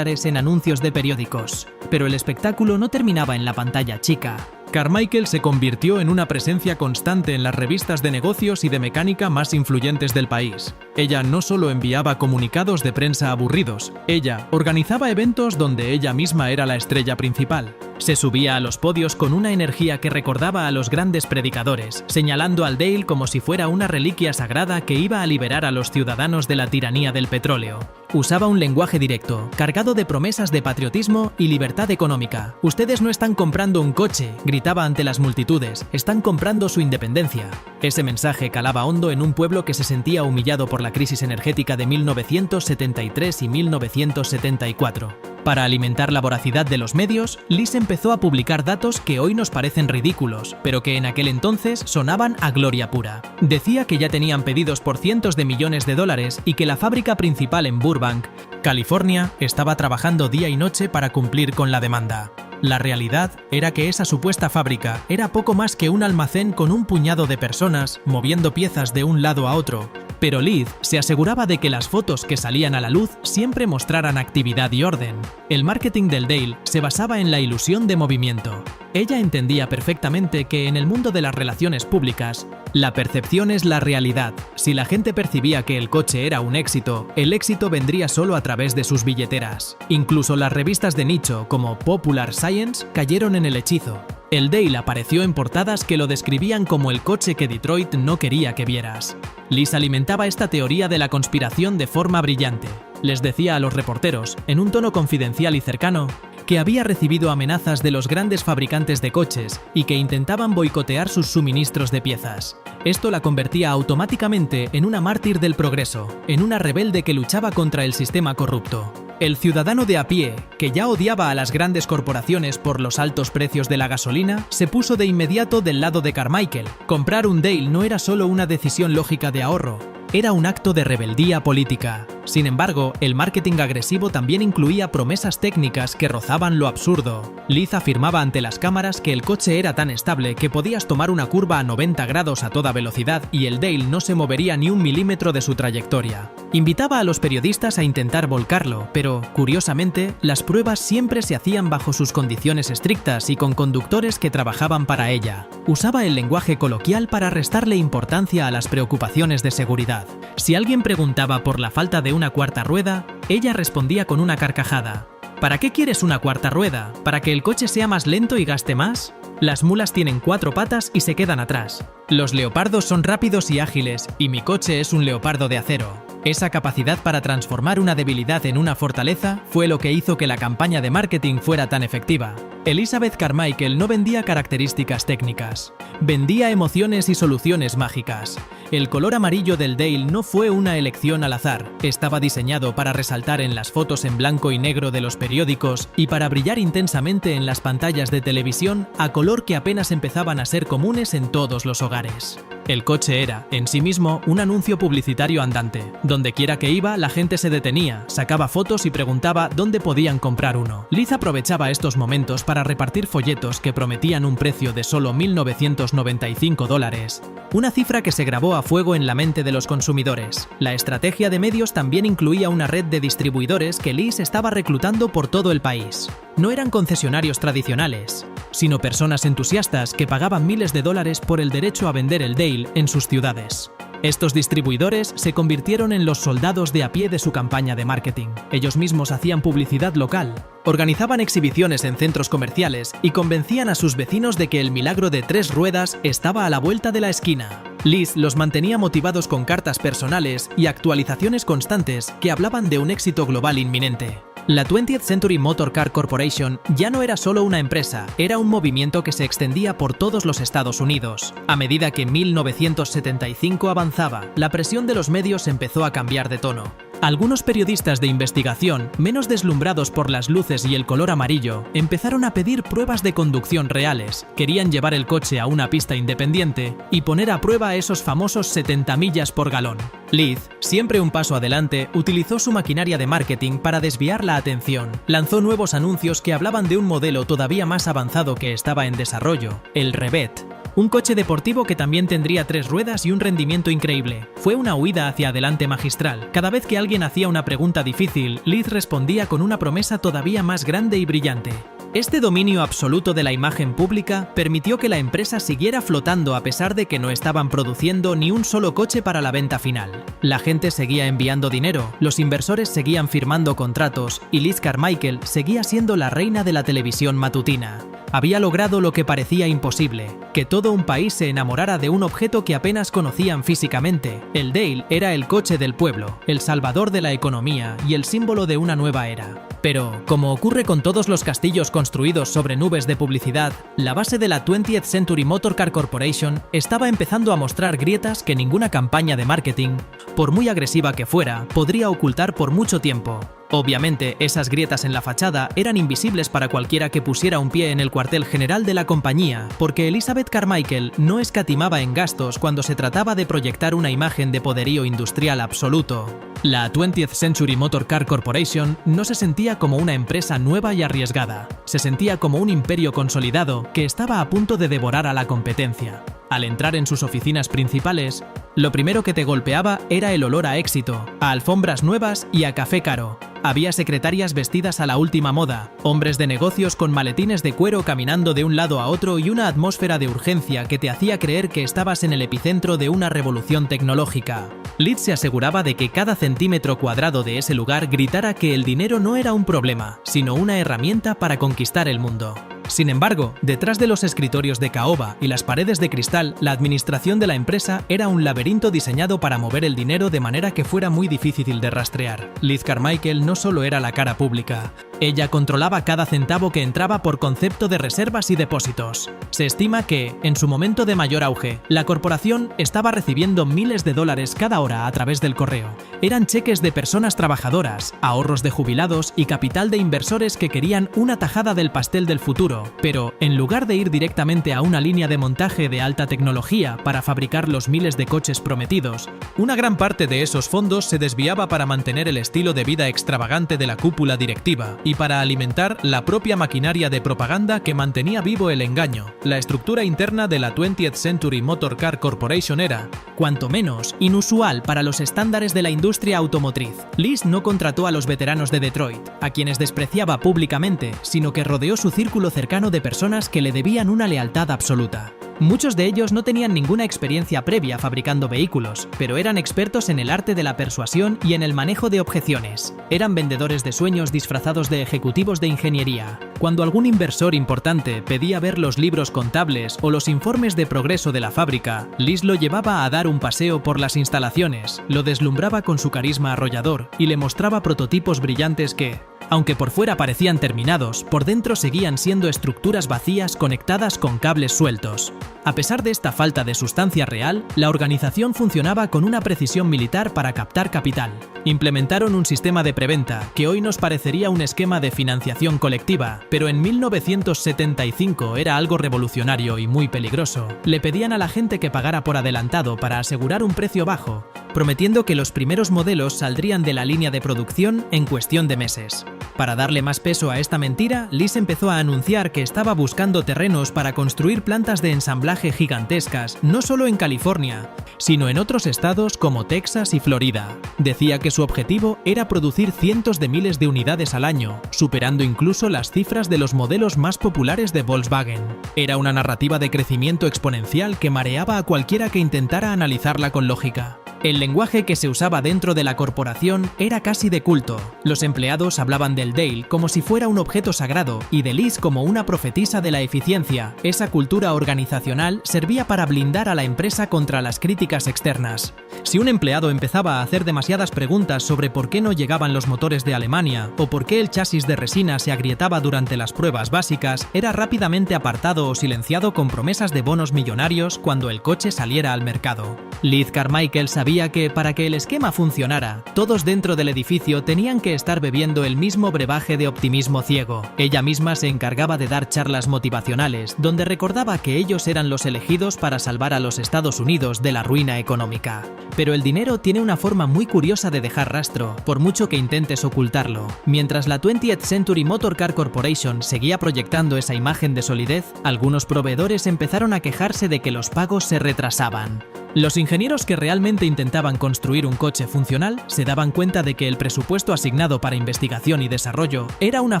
Speaker 1: en anuncios de periódicos. Pero el espectáculo no terminaba en la pantalla chica. Carmichael se convirtió en una presencia constante en las revistas de negocios y de mecánica más influyentes del país. Ella no solo enviaba comunicados de prensa aburridos, ella organizaba eventos donde ella misma era la estrella principal. Se subía a los podios con una energía que recordaba a los grandes predicadores, señalando al Dale como si fuera una reliquia sagrada que iba a liberar a los ciudadanos de la tiranía del petróleo. Usaba un lenguaje directo, cargado de promesas de patriotismo y libertad económica. Ustedes no están comprando un coche, gritaba ante las multitudes, están comprando su independencia. Ese mensaje calaba hondo en un pueblo que se sentía humillado por la crisis energética de 1973 y 1974. Para alimentar la voracidad de los medios, Liz empezó a publicar datos que hoy nos parecen ridículos, pero que en aquel entonces sonaban a gloria pura. Decía que ya tenían pedidos por cientos de millones de dólares y que la fábrica principal en Burbank, California, estaba trabajando día y noche para cumplir con la demanda. La realidad era que esa supuesta fábrica era poco más que un almacén con un puñado de personas moviendo piezas de un lado a otro. Pero Liz se aseguraba de que las fotos que salían a la luz siempre mostraran actividad y orden. El marketing del Dale se basaba en la ilusión de movimiento. Ella entendía perfectamente que en el mundo de las relaciones públicas, la percepción es la realidad. Si la gente percibía que el coche era un éxito, el éxito vendría solo a través de sus billeteras. Incluso las revistas de nicho como Popular Science cayeron en el hechizo. El Dale apareció en portadas que lo describían como el coche que Detroit no quería que vieras. Liz alimentaba esta teoría de la conspiración de forma brillante. Les decía a los reporteros, en un tono confidencial y cercano, que había recibido amenazas de los grandes fabricantes de coches y que intentaban boicotear sus suministros de piezas. Esto la convertía automáticamente en una mártir del progreso, en una rebelde que luchaba contra el sistema corrupto. El ciudadano de a pie, que ya odiaba a las grandes corporaciones por los altos precios de la gasolina, se puso de inmediato del lado de Carmichael. Comprar un Dale no era solo una decisión lógica de ahorro, era un acto de rebeldía política. Sin embargo, el marketing agresivo también incluía promesas técnicas que rozaban lo absurdo. Liz afirmaba ante las cámaras que el coche era tan estable que podías tomar una curva a 90 grados a toda velocidad y el Dale no se movería ni un milímetro de su trayectoria. Invitaba a los periodistas a intentar volcarlo, pero, curiosamente, las pruebas siempre se hacían bajo sus condiciones estrictas y con conductores que trabajaban para ella. Usaba el lenguaje coloquial para restarle importancia a las preocupaciones de seguridad. Si alguien preguntaba por la falta de una cuarta rueda, ella respondía con una carcajada. ¿Para qué quieres una cuarta rueda? ¿Para que el coche sea más lento y gaste más? Las mulas tienen 4 patas y se quedan atrás. Los leopardos son rápidos y ágiles, y mi coche es un leopardo de acero. Esa capacidad para transformar una debilidad en una fortaleza fue lo que hizo que la campaña de marketing fuera tan efectiva. Elizabeth Carmichael no vendía características técnicas, vendía emociones y soluciones mágicas. El color amarillo del Dale no fue una elección al azar, estaba diseñado para resaltar en las fotos en blanco y negro de los periódicos y para brillar intensamente en las pantallas de televisión a color que apenas empezaban a ser comunes en todos los hogares. El coche era, en sí mismo, un anuncio publicitario andante. Donde quiera que iba, la gente se detenía, sacaba fotos y preguntaba dónde podían comprar uno. Liz aprovechaba estos momentos para repartir folletos que prometían un precio de solo $1.995, una cifra que se grabó a fuego en la mente de los consumidores. La estrategia de medios también incluía una red de distribuidores que Liz estaba reclutando por todo el país. No eran concesionarios tradicionales, sino personas entusiastas que pagaban miles de dólares por el derecho a vender el Dale en sus ciudades. Estos distribuidores se convirtieron en los soldados de a pie de su campaña de marketing. Ellos mismos hacían publicidad local, organizaban exhibiciones en centros comerciales y convencían a sus vecinos de que el milagro de 3 ruedas estaba a la vuelta de la esquina. Liz los mantenía motivados con cartas personales y actualizaciones constantes que hablaban de un éxito global inminente. La 20th Century Motor Car Corporation ya no era solo una empresa, era un movimiento que se extendía por todos los Estados Unidos. A medida que 1975 avanzaba, la presión de los medios empezó a cambiar de tono. Algunos periodistas de investigación, menos deslumbrados por las luces y el color amarillo, empezaron a pedir pruebas de conducción reales. Querían llevar el coche a una pista independiente y poner a prueba esos famosos 70 millas por galón. Liz, siempre un paso adelante, utilizó su maquinaria de marketing para desviar la atención. Lanzó nuevos anuncios que hablaban de un modelo todavía más avanzado que estaba en desarrollo, el Revet. Un coche deportivo que también tendría 3 ruedas y un rendimiento increíble. Fue una huida hacia adelante magistral. Cada vez que alguien hacía una pregunta difícil, Liz respondía con una promesa todavía más grande y brillante. Este dominio absoluto de la imagen pública permitió que la empresa siguiera flotando a pesar de que no estaban produciendo ni un solo coche para la venta final. La gente seguía enviando dinero, los inversores seguían firmando contratos y Liz Carmichael seguía siendo la reina de la televisión matutina. Había logrado lo que parecía imposible, que todo un país se enamorara de un objeto que apenas conocían físicamente. El Dale era el coche del pueblo, el salvador de la economía y el símbolo de una nueva era. Pero, como ocurre con todos los castillos construidos sobre nubes de publicidad, la base de la 20th Century Motor Car Corporation estaba empezando a mostrar grietas que ninguna campaña de marketing, por muy agresiva que fuera, podría ocultar por mucho tiempo. Obviamente, esas grietas en la fachada eran invisibles para cualquiera que pusiera un pie en el cuartel general de la compañía, porque Elizabeth Carmichael no escatimaba en gastos cuando se trataba de proyectar una imagen de poderío industrial absoluto. La 20th Century Motor Car Corporation no se sentía como una empresa nueva y arriesgada, se sentía como un imperio consolidado que estaba a punto de devorar a la competencia. Al entrar en sus oficinas principales, lo primero que te golpeaba era el olor a éxito, a alfombras nuevas y a café caro. Había secretarias vestidas a la última moda, hombres de negocios con maletines de cuero caminando de un lado a otro y una atmósfera de urgencia que te hacía creer que estabas en el epicentro de una revolución tecnológica. Liz se aseguraba de que cada centímetro cuadrado de ese lugar gritara que el dinero no era un problema, sino una herramienta para conquistar el mundo. Sin embargo, detrás de los escritorios de caoba y las paredes de cristal, la administración de la empresa era un laberinto diseñado para mover el dinero de manera que fuera muy difícil de rastrear. Liz Carmichael no solo era la cara pública, ella controlaba cada centavo que entraba por concepto de reservas y depósitos. Se estima que, en su momento de mayor auge, la corporación estaba recibiendo miles de dólares cada hora a través del correo. Eran cheques de personas trabajadoras, ahorros de jubilados y capital de inversores que querían una tajada del pastel del futuro. Pero, en lugar de ir directamente a una línea de montaje de alta tecnología para fabricar los miles de coches prometidos, una gran parte de esos fondos se desviaba para mantener el estilo de vida extravagante de la cúpula directiva y para alimentar la propia maquinaria de propaganda que mantenía vivo el engaño. La estructura interna de la 20th Century Motor Car Corporation era, cuanto menos, inusual para los estándares de la industria automotriz. Liz no contrató a los veteranos de Detroit, a quienes despreciaba públicamente, sino que rodeó su círculo cercano de personas que le debían una lealtad absoluta. Muchos de ellos no tenían ninguna experiencia previa fabricando vehículos, pero eran expertos en el arte de la persuasión y en el manejo de objeciones. Eran vendedores de sueños disfrazados de ejecutivos de ingeniería. Cuando algún inversor importante pedía ver los libros contables o los informes de progreso de la fábrica, Liz lo llevaba a dar un paseo por las instalaciones, lo deslumbraba con su carisma arrollador y le mostraba prototipos brillantes que, aunque por fuera parecían terminados, por dentro seguían siendo estructuras vacías conectadas con cables sueltos. A pesar de esta falta de sustancia real, la organización funcionaba con una precisión militar para captar capital. Implementaron un sistema de preventa que hoy nos parecería un esquema de financiación colectiva, pero en 1975 era algo revolucionario y muy peligroso. Le pedían a la gente que pagara por adelantado para asegurar un precio bajo, prometiendo que los primeros modelos saldrían de la línea de producción en cuestión de meses. Para darle más peso a esta mentira, Liz empezó a anunciar que estaba buscando terrenos para construir plantas de ensamblaje gigantescas, no solo en California, sino en otros estados como Texas y Florida. Decía que su objetivo era producir cientos de miles de unidades al año, superando incluso las cifras de los modelos más populares de Volkswagen. Era una narrativa de crecimiento exponencial que mareaba a cualquiera que intentara analizarla con lógica. El lenguaje que se usaba dentro de la corporación era casi de culto. Los empleados hablaban del Dale como si fuera un objeto sagrado y de Liz como una profetisa de la eficiencia. Esa cultura organizacional servía para blindar a la empresa contra las críticas externas. Si un empleado empezaba a hacer demasiadas preguntas sobre por qué no llegaban los motores de Alemania o por qué el chasis de resina se agrietaba durante las pruebas básicas, era rápidamente apartado o silenciado con promesas de bonos millonarios cuando el coche saliera al mercado. Liz Carmichael sabía sabía que, para que el esquema funcionara, todos dentro del edificio tenían que estar bebiendo el mismo brebaje de optimismo ciego. Ella misma se encargaba de dar charlas motivacionales, donde recordaba que ellos eran los elegidos para salvar a los Estados Unidos de la ruina económica. Pero el dinero tiene una forma muy curiosa de dejar rastro, por mucho que intentes ocultarlo. Mientras la 20th Century Motor Car Corporation seguía proyectando esa imagen de solidez, algunos proveedores empezaron a quejarse de que los pagos se retrasaban. Los ingenieros que realmente intentaban construir un coche funcional se daban cuenta de que el presupuesto asignado para investigación y desarrollo era una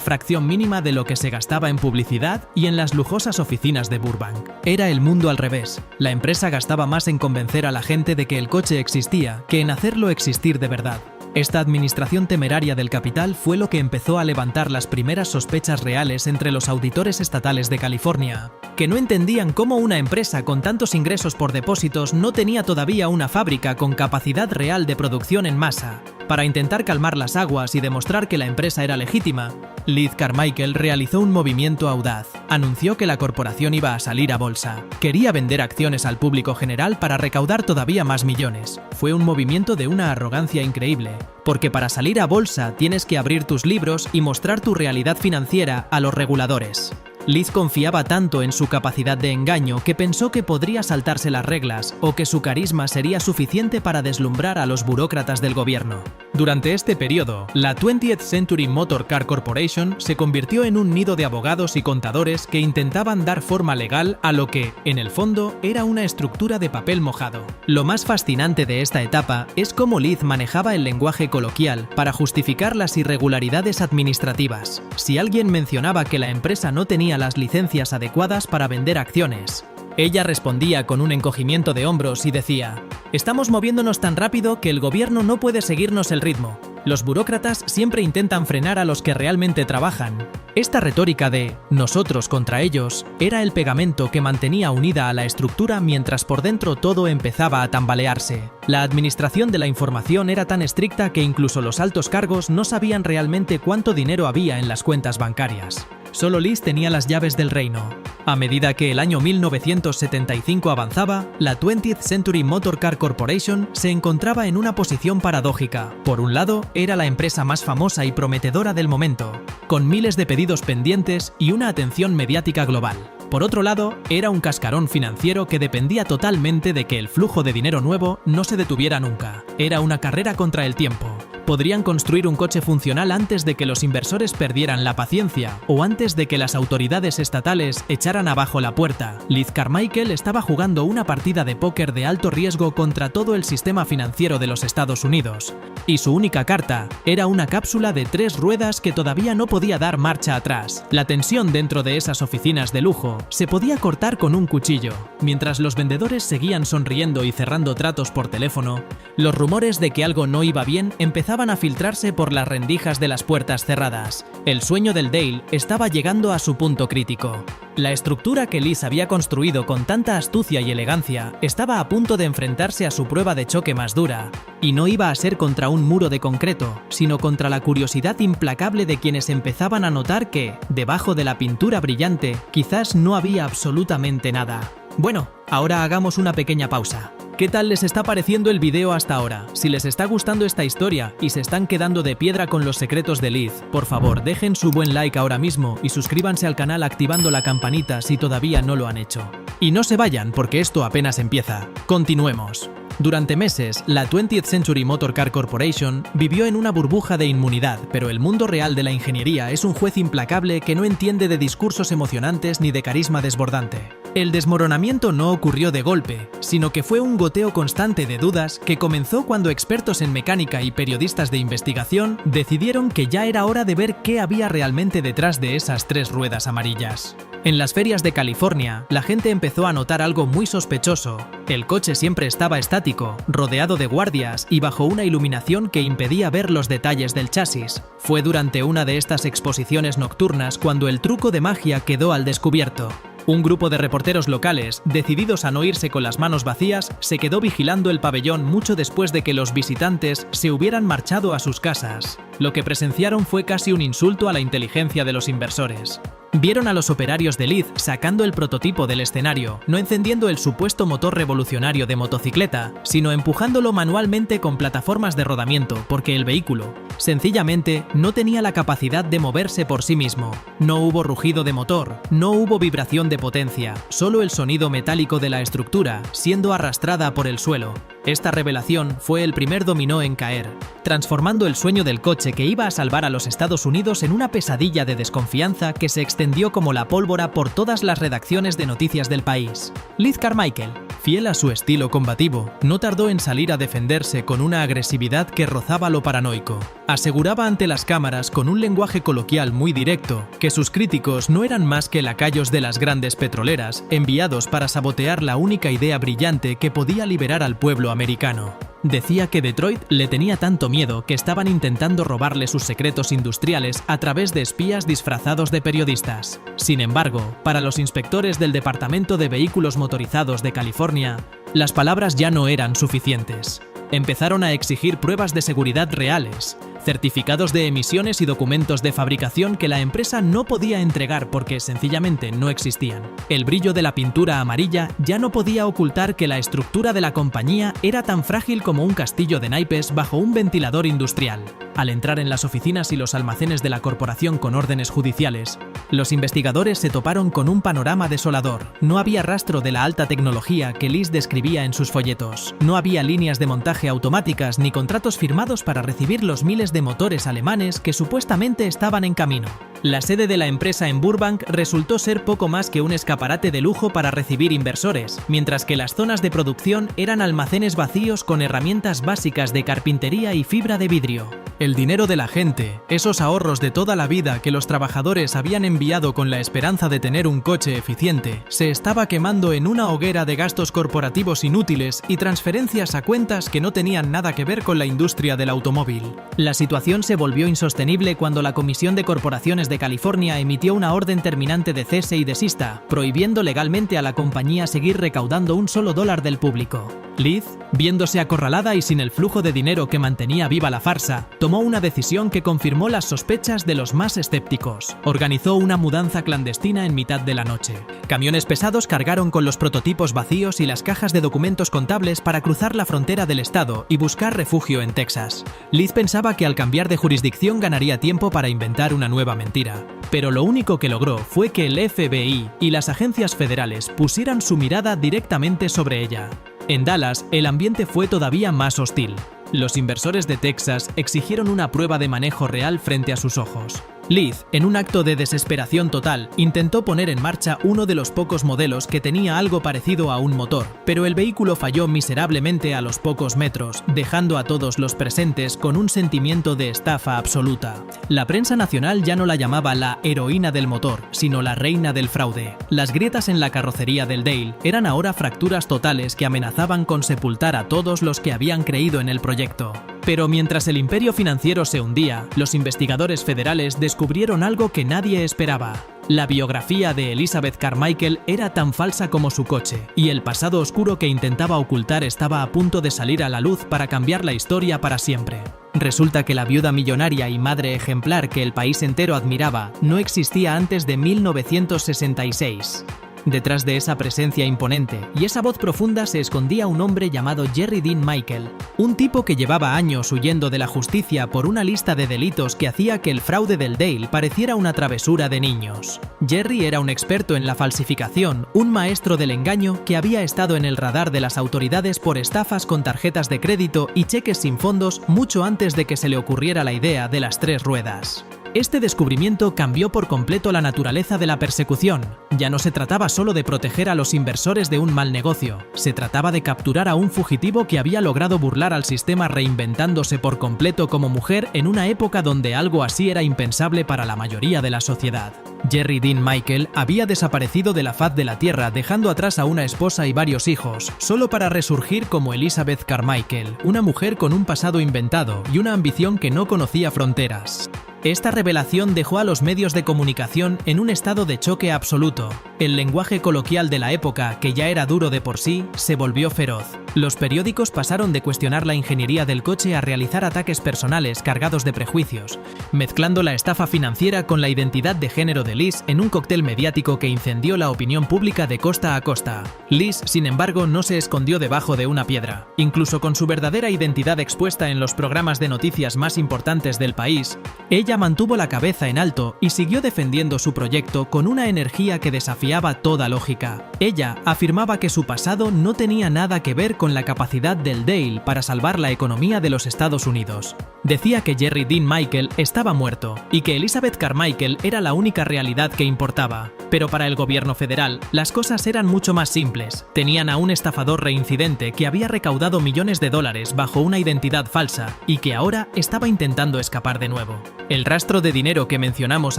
Speaker 1: fracción mínima de lo que se gastaba en publicidad y en las lujosas oficinas de Burbank. Era el mundo al revés. La empresa gastaba más en convencer a la gente de que el coche existía que en hacerlo existir de verdad. Esta administración temeraria del capital fue lo que empezó a levantar las primeras sospechas reales entre los auditores estatales de California, que no entendían cómo una empresa con tantos ingresos por depósitos no tenía todavía una fábrica con capacidad real de producción en masa. Para intentar calmar las aguas y demostrar que la empresa era legítima, Liz Carmichael realizó un movimiento audaz. Anunció que la corporación iba a salir a bolsa. Quería vender acciones al público general para recaudar todavía más millones. Fue un movimiento de una arrogancia increíble, porque para salir a bolsa tienes que abrir tus libros y mostrar tu realidad financiera a los reguladores. Liz confiaba tanto en su capacidad de engaño que pensó que podría saltarse las reglas o que su carisma sería suficiente para deslumbrar a los burócratas del gobierno. Durante este periodo, la 20th Century Motor Car Corporation se convirtió en un nido de abogados y contadores que intentaban dar forma legal a lo que, en el fondo, era una estructura de papel mojado. Lo más fascinante de esta etapa es cómo Liz manejaba el lenguaje coloquial para justificar las irregularidades administrativas. Si alguien mencionaba que la empresa no tenía las licencias adecuadas para vender acciones, ella respondía con un encogimiento de hombros y decía: «Estamos moviéndonos tan rápido que el gobierno no puede seguirnos el ritmo. Los burócratas siempre intentan frenar a los que realmente trabajan». Esta retórica de «nosotros contra ellos» era el pegamento que mantenía unida a la estructura mientras por dentro todo empezaba a tambalearse. La administración de la información era tan estricta que incluso los altos cargos no sabían realmente cuánto dinero había en las cuentas bancarias. Solo Liz tenía las llaves del reino. A medida que el año 1975 avanzaba, la 20th Century Motor Car Corporation se encontraba en una posición paradójica. Por un lado, era la empresa más famosa y prometedora del momento, con miles de pedidos pendientes y una atención mediática global. Por otro lado, era un cascarón financiero que dependía totalmente de que el flujo de dinero nuevo no se detuviera nunca. Era una carrera contra el tiempo. Podrían construir un coche funcional antes de que los inversores perdieran la paciencia o antes de que las autoridades estatales echaran abajo la puerta. Liz Carmichael estaba jugando una partida de póker de alto riesgo contra todo el sistema financiero de los Estados Unidos, y su única carta era una cápsula de 3 ruedas que todavía no podía dar marcha atrás. La tensión dentro de esas oficinas de lujo se podía cortar con un cuchillo. Mientras los vendedores seguían sonriendo y cerrando tratos por teléfono, los rumores de que algo no iba bien empezaban a filtrarse por las rendijas de las puertas cerradas. El sueño del Dale estaba llegando a su punto crítico. La estructura que Liz había construido con tanta astucia y elegancia estaba a punto de enfrentarse a su prueba de choque más dura, y no iba a ser contra un muro de concreto, sino contra la curiosidad implacable de quienes empezaban a notar que, debajo de la pintura brillante, quizás no había absolutamente nada. Bueno, ahora hagamos una pequeña pausa. ¿Qué tal les está pareciendo el video hasta ahora? Si les está gustando esta historia y se están quedando de piedra con los secretos de Liz, por favor dejen su buen like ahora mismo y suscríbanse al canal activando la campanita si todavía no lo han hecho. Y no se vayan porque esto apenas empieza. Continuemos. Durante meses, la 20th Century Motor Car Corporation vivió en una burbuja de inmunidad, pero el mundo real de la ingeniería es un juez implacable que no entiende de discursos emocionantes ni de carisma desbordante. El desmoronamiento no ocurrió de golpe, sino que fue un goteo constante de dudas que comenzó cuando expertos en mecánica y periodistas de investigación decidieron que ya era hora de ver qué había realmente detrás de esas 3 ruedas amarillas. En las ferias de California, la gente empezó a notar algo muy sospechoso. El coche siempre estaba estático, rodeado de guardias y bajo una iluminación que impedía ver los detalles del chasis. Fue durante una de estas exposiciones nocturnas cuando el truco de magia quedó al descubierto. Un grupo de reporteros locales, decididos a no irse con las manos vacías, se quedó vigilando el pabellón mucho después de que los visitantes se hubieran marchado a sus casas. Lo que presenciaron fue casi un insulto a la inteligencia de los inversores. Vieron a los operarios de Leith sacando el prototipo del escenario, no encendiendo el supuesto motor revolucionario de motocicleta, sino empujándolo manualmente con plataformas de rodamiento, porque el vehículo, sencillamente, no tenía la capacidad de moverse por sí mismo. No hubo rugido de motor, no hubo vibración de potencia, solo el sonido metálico de la estructura, siendo arrastrada por el suelo. Esta revelación fue el primer dominó en caer, transformando el sueño del coche que iba a salvar a los Estados Unidos en una pesadilla de desconfianza que se extendió como la pólvora por todas las redacciones de noticias del país. Leith Carmichael, fiel a su estilo combativo, no tardó en salir a defenderse con una agresividad que rozaba lo paranoico. Aseguraba ante las cámaras con un lenguaje coloquial muy directo que sus críticos no eran más que lacayos de las grandes petroleras enviados para sabotear la única idea brillante que podía liberar al pueblo americano. Decía que Detroit le tenía tanto miedo que estaban intentando robarle sus secretos industriales a través de espías disfrazados de periodistas. Sin embargo, para los inspectores del Departamento de Vehículos Motorizados de California, las palabras ya no eran suficientes. Empezaron a exigir pruebas de seguridad reales, certificados de emisiones y documentos de fabricación que la empresa no podía entregar porque sencillamente no existían. El brillo de la pintura amarilla ya no podía ocultar que la estructura de la compañía era tan frágil como un castillo de naipes bajo un ventilador industrial. Al entrar en las oficinas y los almacenes de la corporación con órdenes judiciales, los investigadores se toparon con un panorama desolador. No había rastro de la alta tecnología que Leith describía en sus folletos. No había líneas de montaje automáticas ni contratos firmados para recibir los miles de motores alemanes que supuestamente estaban en camino. La sede de la empresa en Burbank resultó ser poco más que un escaparate de lujo para recibir inversores, mientras que las zonas de producción eran almacenes vacíos con herramientas básicas de carpintería y fibra de vidrio. El dinero de la gente, esos ahorros de toda la vida que los trabajadores habían enviado con la esperanza de tener un coche eficiente, se estaba quemando en una hoguera de gastos corporativos inútiles y transferencias a cuentas que no tenían nada que ver con la industria del automóvil. La situación se volvió insostenible cuando la Comisión de Corporaciones de California emitió una orden terminante de cese y desista, prohibiendo legalmente a la compañía seguir recaudando un solo dólar del público. Leith, viéndose acorralada y sin el flujo de dinero que mantenía viva la farsa, tomó una decisión que confirmó las sospechas de los más escépticos. Organizó una mudanza clandestina en mitad de la noche. Camiones pesados cargaron con los prototipos vacíos y las cajas de documentos contables para cruzar la frontera del estado y buscar refugio en Texas. Leith pensaba que al cambiar de jurisdicción ganaría tiempo para inventar una nueva mentira. Pero lo único que logró fue que el FBI y las agencias federales pusieran su mirada directamente sobre ella. En Dallas, el ambiente fue todavía más hostil. Los inversores de Texas exigieron una prueba de manejo real frente a sus ojos. Leith, en un acto de desesperación total, intentó poner en marcha uno de los pocos modelos que tenía algo parecido a un motor, pero el vehículo falló miserablemente a los pocos metros, dejando a todos los presentes con un sentimiento de estafa absoluta. La prensa nacional ya no la llamaba la heroína del motor, sino la reina del fraude. Las grietas en la carrocería del Dale eran ahora fracturas totales que amenazaban con sepultar a todos los que habían creído en el proyecto. Pero mientras el imperio financiero se hundía, los investigadores federales descubrieron algo que nadie esperaba. La biografía de Elizabeth Carmichael era tan falsa como su coche, y el pasado oscuro que intentaba ocultar estaba a punto de salir a la luz para cambiar la historia para siempre. Resulta que la viuda millonaria y madre ejemplar que el país entero admiraba no existía antes de 1966. Detrás de esa presencia imponente y esa voz profunda se escondía un hombre llamado Jerry Dean Michael, un tipo que llevaba años huyendo de la justicia por una lista de delitos que hacía que el fraude del Dale pareciera una travesura de niños. Jerry era un experto en la falsificación, un maestro del engaño que había estado en el radar de las autoridades por estafas con tarjetas de crédito y cheques sin fondos mucho antes de que se le ocurriera la idea de las 3 ruedas. Este descubrimiento cambió por completo la naturaleza de la persecución. Ya no se trataba solo de proteger a los inversores de un mal negocio, se trataba de capturar a un fugitivo que había logrado burlar al sistema reinventándose por completo como mujer en una época donde algo así era impensable para la mayoría de la sociedad. Jerry Dean Michael había desaparecido de la faz de la tierra dejando atrás a una esposa y varios hijos, solo para resurgir como Elizabeth Carmichael, una mujer con un pasado inventado y una ambición que no conocía fronteras. Esta revelación dejó a los medios de comunicación en un estado de choque absoluto. El lenguaje coloquial de la época, que ya era duro de por sí, se volvió feroz. Los periódicos pasaron de cuestionar la ingeniería del coche a realizar ataques personales cargados de prejuicios, mezclando la estafa financiera con la identidad de género de Liz en un cóctel mediático que incendió la opinión pública de costa a costa. Liz, sin embargo, no se escondió debajo de una piedra. Incluso con su verdadera identidad expuesta en los programas de noticias más importantes del país, ella mantuvo la cabeza en alto y siguió defendiendo su proyecto con una energía que desafiaba toda lógica. Ella afirmaba que su pasado no tenía nada que ver con la capacidad del Dale para salvar la economía de los Estados Unidos. Decía que Jerry Dean Michael estaba muerto y que Elizabeth Carmichael era la única realidad que importaba. Pero para el gobierno federal, las cosas eran mucho más simples. Tenían a un estafador reincidente que había recaudado millones de dólares bajo una identidad falsa y que ahora estaba intentando escapar de nuevo. El rastro de dinero que mencionamos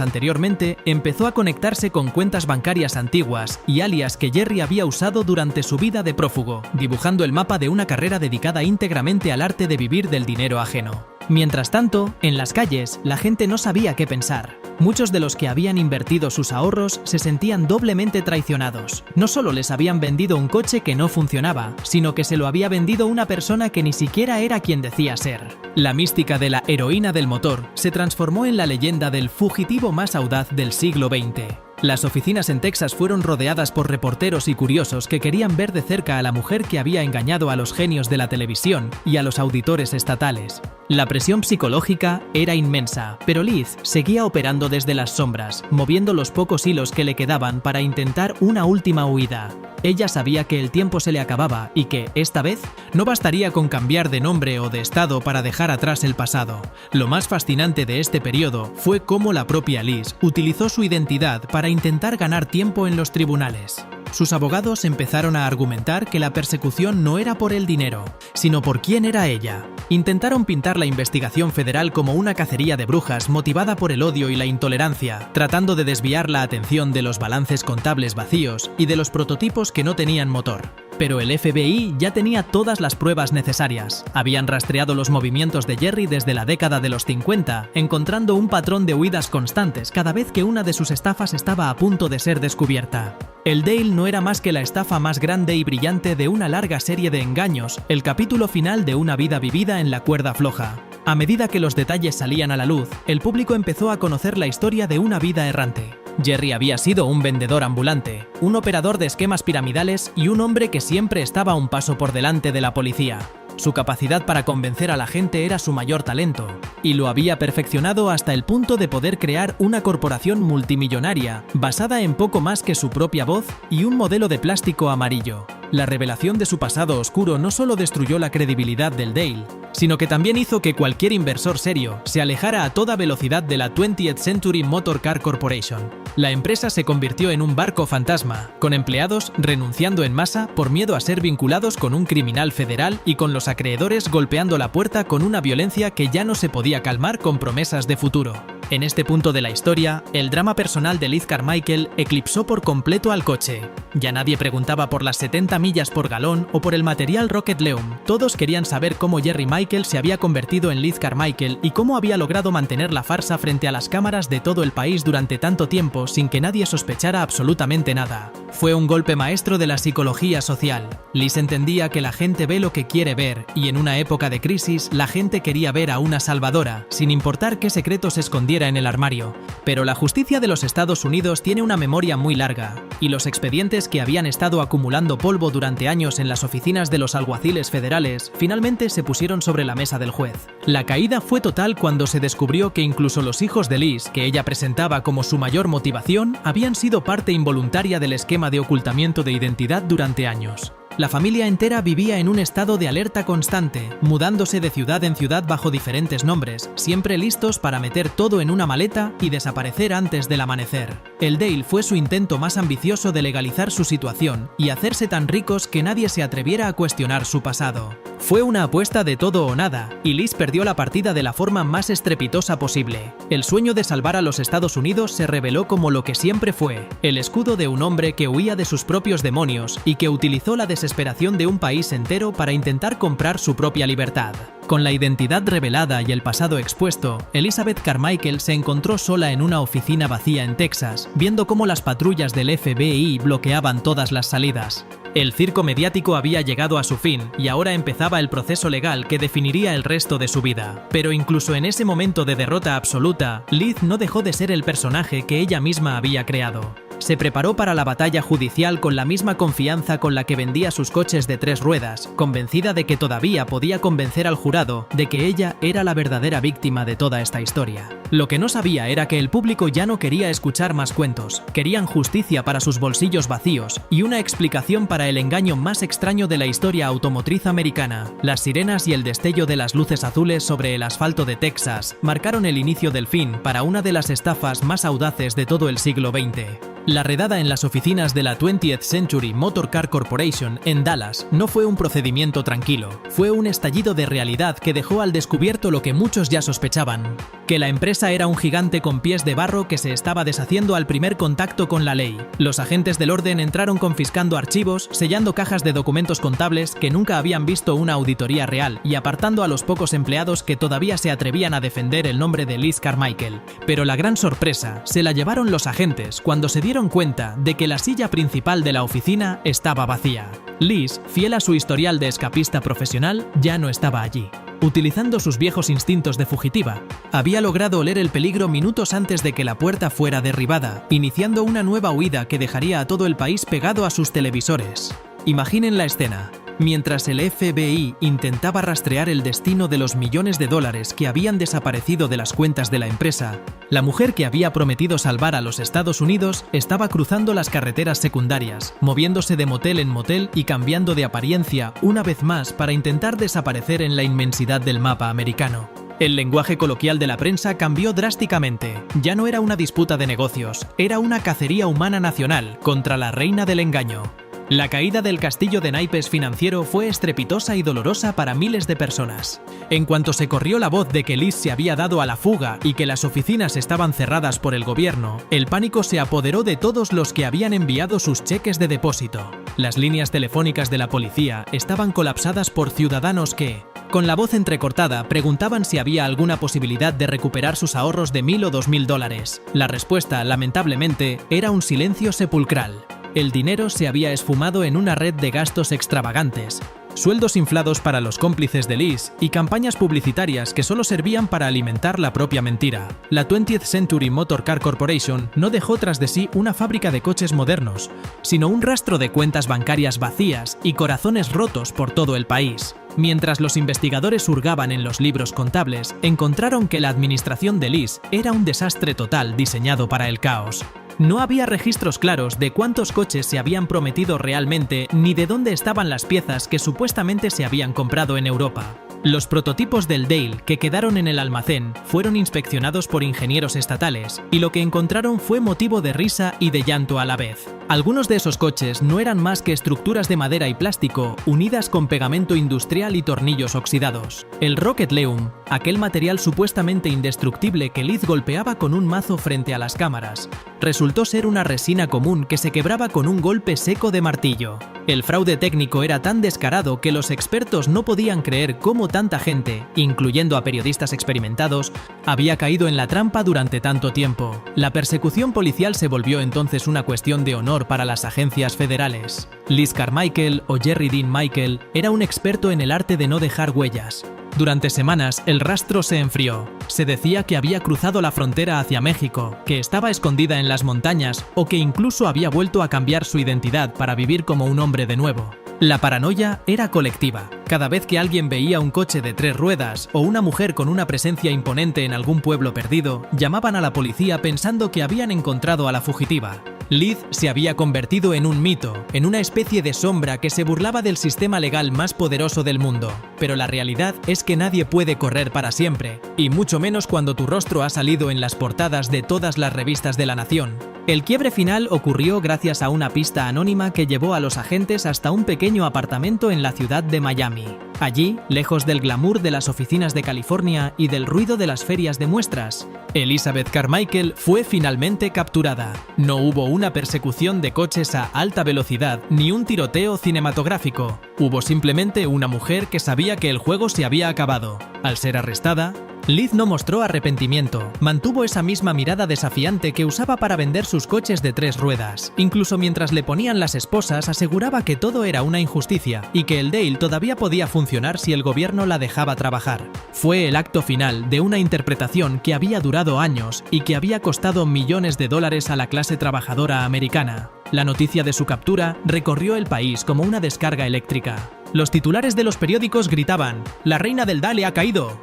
Speaker 1: anteriormente empezó a conectarse con cuentas bancarias antiguas y alias que Jerry había usado durante su vida de prófugo, dibujando el mapa de una carrera dedicada íntegramente al arte de vivir del dinero ajeno. Mientras tanto, en las calles, la gente no sabía qué pensar. Muchos de los que habían invertido sus ahorros se sentían doblemente traicionados. No solo les habían vendido un coche que no funcionaba, sino que se lo había vendido una persona que ni siquiera era quien decía ser. La mística de la heroína del motor se transformó en la leyenda del fugitivo más audaz del siglo XX. Las oficinas en Texas fueron rodeadas por reporteros y curiosos que querían ver de cerca a la mujer que había engañado a los genios de la televisión y a los auditores estatales. La presión psicológica era inmensa, pero Liz seguía operando desde las sombras, moviendo los pocos hilos que le quedaban para intentar una última huida. Ella sabía que el tiempo se le acababa y que, esta vez, no bastaría con cambiar de nombre o de estado para dejar atrás el pasado. Lo más fascinante de este periodo fue cómo la propia Liz utilizó su identidad para intentar ganar tiempo en los tribunales. Sus abogados empezaron a argumentar que la persecución no era por el dinero, sino por quién era ella. Intentaron pintar la investigación federal como una cacería de brujas motivada por el odio y la intolerancia, tratando de desviar la atención de los balances contables vacíos y de los prototipos que no tenían motor. Pero el FBI ya tenía todas las pruebas necesarias. Habían rastreado los movimientos de Jerry desde la década de los 50, encontrando un patrón de huidas constantes cada vez que una de sus estafas estaba a punto de ser descubierta. El Dale no era más que la estafa más grande y brillante de una larga serie de engaños, el capítulo final de una vida vivida en la cuerda floja. A medida que los detalles salían a la luz, el público empezó a conocer la historia de una vida errante. Jerry había sido un vendedor ambulante, un operador de esquemas piramidales y un hombre que siempre estaba un paso por delante de la policía. Su capacidad para convencer a la gente era su mayor talento, y lo había perfeccionado hasta el punto de poder crear una corporación multimillonaria basada en poco más que su propia voz y un modelo de plástico amarillo. La revelación de su pasado oscuro no solo destruyó la credibilidad del Dale, sino que también hizo que cualquier inversor serio se alejara a toda velocidad de la 20th Century Motor Car Corporation. La empresa se convirtió en un barco fantasma, con empleados renunciando en masa por miedo a ser vinculados con un criminal federal y con los acreedores golpeando la puerta con una violencia que ya no se podía calmar con promesas de futuro. En este punto de la historia, el drama personal de Liz Carmichael eclipsó por completo al coche. Ya nadie preguntaba por las 70 millas por galón o por el material Rocket Leum. Todos querían saber cómo Jerry Michael se había convertido en Liz Carmichael y cómo había logrado mantener la farsa frente a las cámaras de todo el país durante tanto tiempo sin que nadie sospechara absolutamente nada. Fue un golpe maestro de la psicología social. Liz entendía que la gente ve lo que quiere ver y en una época de crisis la gente quería ver a una salvadora, sin importar qué secretos escondiera en el armario. Pero la justicia de los Estados Unidos tiene una memoria muy larga, y los expedientes que habían estado acumulando polvo durante años en las oficinas de los alguaciles federales finalmente se pusieron sobre la mesa del juez. La caída fue total cuando se descubrió que incluso los hijos de Liz, que ella presentaba como su mayor motivación, habían sido parte involuntaria del esquema de ocultamiento de identidad durante años. La familia entera vivía en un estado de alerta constante, mudándose de ciudad en ciudad bajo diferentes nombres, siempre listos para meter todo en una maleta y desaparecer antes del amanecer. El Dale fue su intento más ambicioso de legalizar su situación y hacerse tan ricos que nadie se atreviera a cuestionar su pasado. Fue una apuesta de todo o nada, y Liz perdió la partida de la forma más estrepitosa posible. El sueño de salvar a los Estados Unidos se reveló como lo que siempre fue, el escudo de un hombre que huía de sus propios demonios y que utilizó la desesperación desesperación de un país entero para intentar comprar su propia libertad. Con la identidad revelada y el pasado expuesto, Elizabeth Carmichael se encontró sola en una oficina vacía en Texas, viendo cómo las patrullas del FBI bloqueaban todas las salidas. El circo mediático había llegado a su fin y ahora empezaba el proceso legal que definiría el resto de su vida. Pero incluso en ese momento de derrota absoluta, Liz no dejó de ser el personaje que ella misma había creado. Se preparó para la batalla judicial con la misma confianza con la que vendía sus coches de 3 ruedas, convencida de que todavía podía convencer al jurado de que ella era la verdadera víctima de toda esta historia. Lo que no sabía era que el público ya no quería escuchar más cuentos, querían justicia para sus bolsillos vacíos y una explicación para el engaño más extraño de la historia automotriz americana. Las sirenas y el destello de las luces azules sobre el asfalto de Texas marcaron el inicio del fin para una de las estafas más audaces de todo el siglo XX. La redada en las oficinas de la 20th Century Motor Car Corporation en Dallas no fue un procedimiento tranquilo, fue un estallido de realidad que dejó al descubierto lo que muchos ya sospechaban, que la empresa era un gigante con pies de barro que se estaba deshaciendo al primer contacto con la ley. Los agentes del orden entraron confiscando archivos, sellando cajas de documentos contables que nunca habían visto una auditoría real y apartando a los pocos empleados que todavía se atrevían a defender el nombre de Liz Carmichael. Pero la gran sorpresa se la llevaron los agentes cuando se dieron cuenta de que la silla principal de la oficina estaba vacía. Liz, fiel a su historial de escapista profesional, ya no estaba allí. Utilizando sus viejos instintos de fugitiva, había logrado oler el peligro minutos antes de que la puerta fuera derribada, iniciando una nueva huida que dejaría a todo el país pegado a sus televisores. Imaginen la escena. Mientras el FBI intentaba rastrear el destino de los millones de dólares que habían desaparecido de las cuentas de la empresa, la mujer que había prometido salvar a los Estados Unidos estaba cruzando las carreteras secundarias, moviéndose de motel en motel y cambiando de apariencia una vez más para intentar desaparecer en la inmensidad del mapa americano. El lenguaje coloquial de la prensa cambió drásticamente. Ya no era una disputa de negocios, era una cacería humana nacional contra la reina del engaño. La caída del castillo de naipes financiero fue estrepitosa y dolorosa para miles de personas. En cuanto se corrió la voz de que Liz se había dado a la fuga y que las oficinas estaban cerradas por el gobierno, el pánico se apoderó de todos los que habían enviado sus cheques de depósito. Las líneas telefónicas de la policía estaban colapsadas por ciudadanos que, con la voz entrecortada, preguntaban si había alguna posibilidad de recuperar sus ahorros de $1,000 o $2,000. La respuesta, lamentablemente, era un silencio sepulcral. El dinero se había esfumado en una red de gastos extravagantes, sueldos inflados para los cómplices de Liz y campañas publicitarias que solo servían para alimentar la propia mentira. La 20th Century Motor Car Corporation no dejó tras de sí una fábrica de coches modernos, sino un rastro de cuentas bancarias vacías y corazones rotos por todo el país. Mientras los investigadores hurgaban en los libros contables, encontraron que la administración de Liz era un desastre total diseñado para el caos. No había registros claros de cuántos coches se habían prometido realmente ni de dónde estaban las piezas que supuestamente se habían comprado en Europa. Los prototipos del Dale que quedaron en el almacén fueron inspeccionados por ingenieros estatales y lo que encontraron fue motivo de risa y de llanto a la vez. Algunos de esos coches no eran más que estructuras de madera y plástico unidas con pegamento industrial y tornillos oxidados. El Rocket Leum, aquel material supuestamente indestructible que Liz golpeaba con un mazo frente a las cámaras, resultó ser una resina común que se quebraba con un golpe seco de martillo. El fraude técnico era tan descarado que los expertos no podían creer cómo tanta gente, incluyendo a periodistas experimentados, había caído en la trampa durante tanto tiempo. La persecución policial se volvió entonces una cuestión de honor para las agencias federales. Liz Carmichael, o Jerry Dean Michael, era un experto en el arte de no dejar huellas. Durante semanas el rastro se enfrió. Se decía que había cruzado la frontera hacia México, que estaba escondida en las montañas o que incluso había vuelto a cambiar su identidad para vivir como un hombre de nuevo. La paranoia era colectiva. Cada vez que alguien veía un coche de 3 ruedas o una mujer con una presencia imponente en algún pueblo perdido, llamaban a la policía pensando que habían encontrado a la fugitiva. Liz se había convertido en un mito, en una especie de sombra que se burlaba del sistema legal más poderoso del mundo. Pero la realidad es que nadie puede correr para siempre, y mucho menos cuando tu rostro ha salido en las portadas de todas las revistas de la nación. El quiebre final ocurrió gracias a una pista anónima que llevó a los agentes hasta un pequeño apartamento en la ciudad de Miami. Allí, lejos del glamour de las oficinas de California y del ruido de las ferias de muestras, Elizabeth Carmichael fue finalmente capturada. No hubo una persecución de coches a alta velocidad ni un tiroteo cinematográfico. Hubo simplemente una mujer que sabía que el juego se había acabado. Al ser arrestada, Liz no mostró arrepentimiento, mantuvo esa misma mirada desafiante que usaba para vender sus coches de 3 ruedas. Incluso mientras le ponían las esposas, aseguraba que todo era una injusticia y que el Dale todavía podía funcionar si el gobierno la dejaba trabajar. Fue el acto final de una interpretación que había durado años y que había costado millones de dólares a la clase trabajadora americana. La noticia de su captura recorrió el país como una descarga eléctrica. Los titulares de los periódicos gritaban: «La reina del Dale ha caído».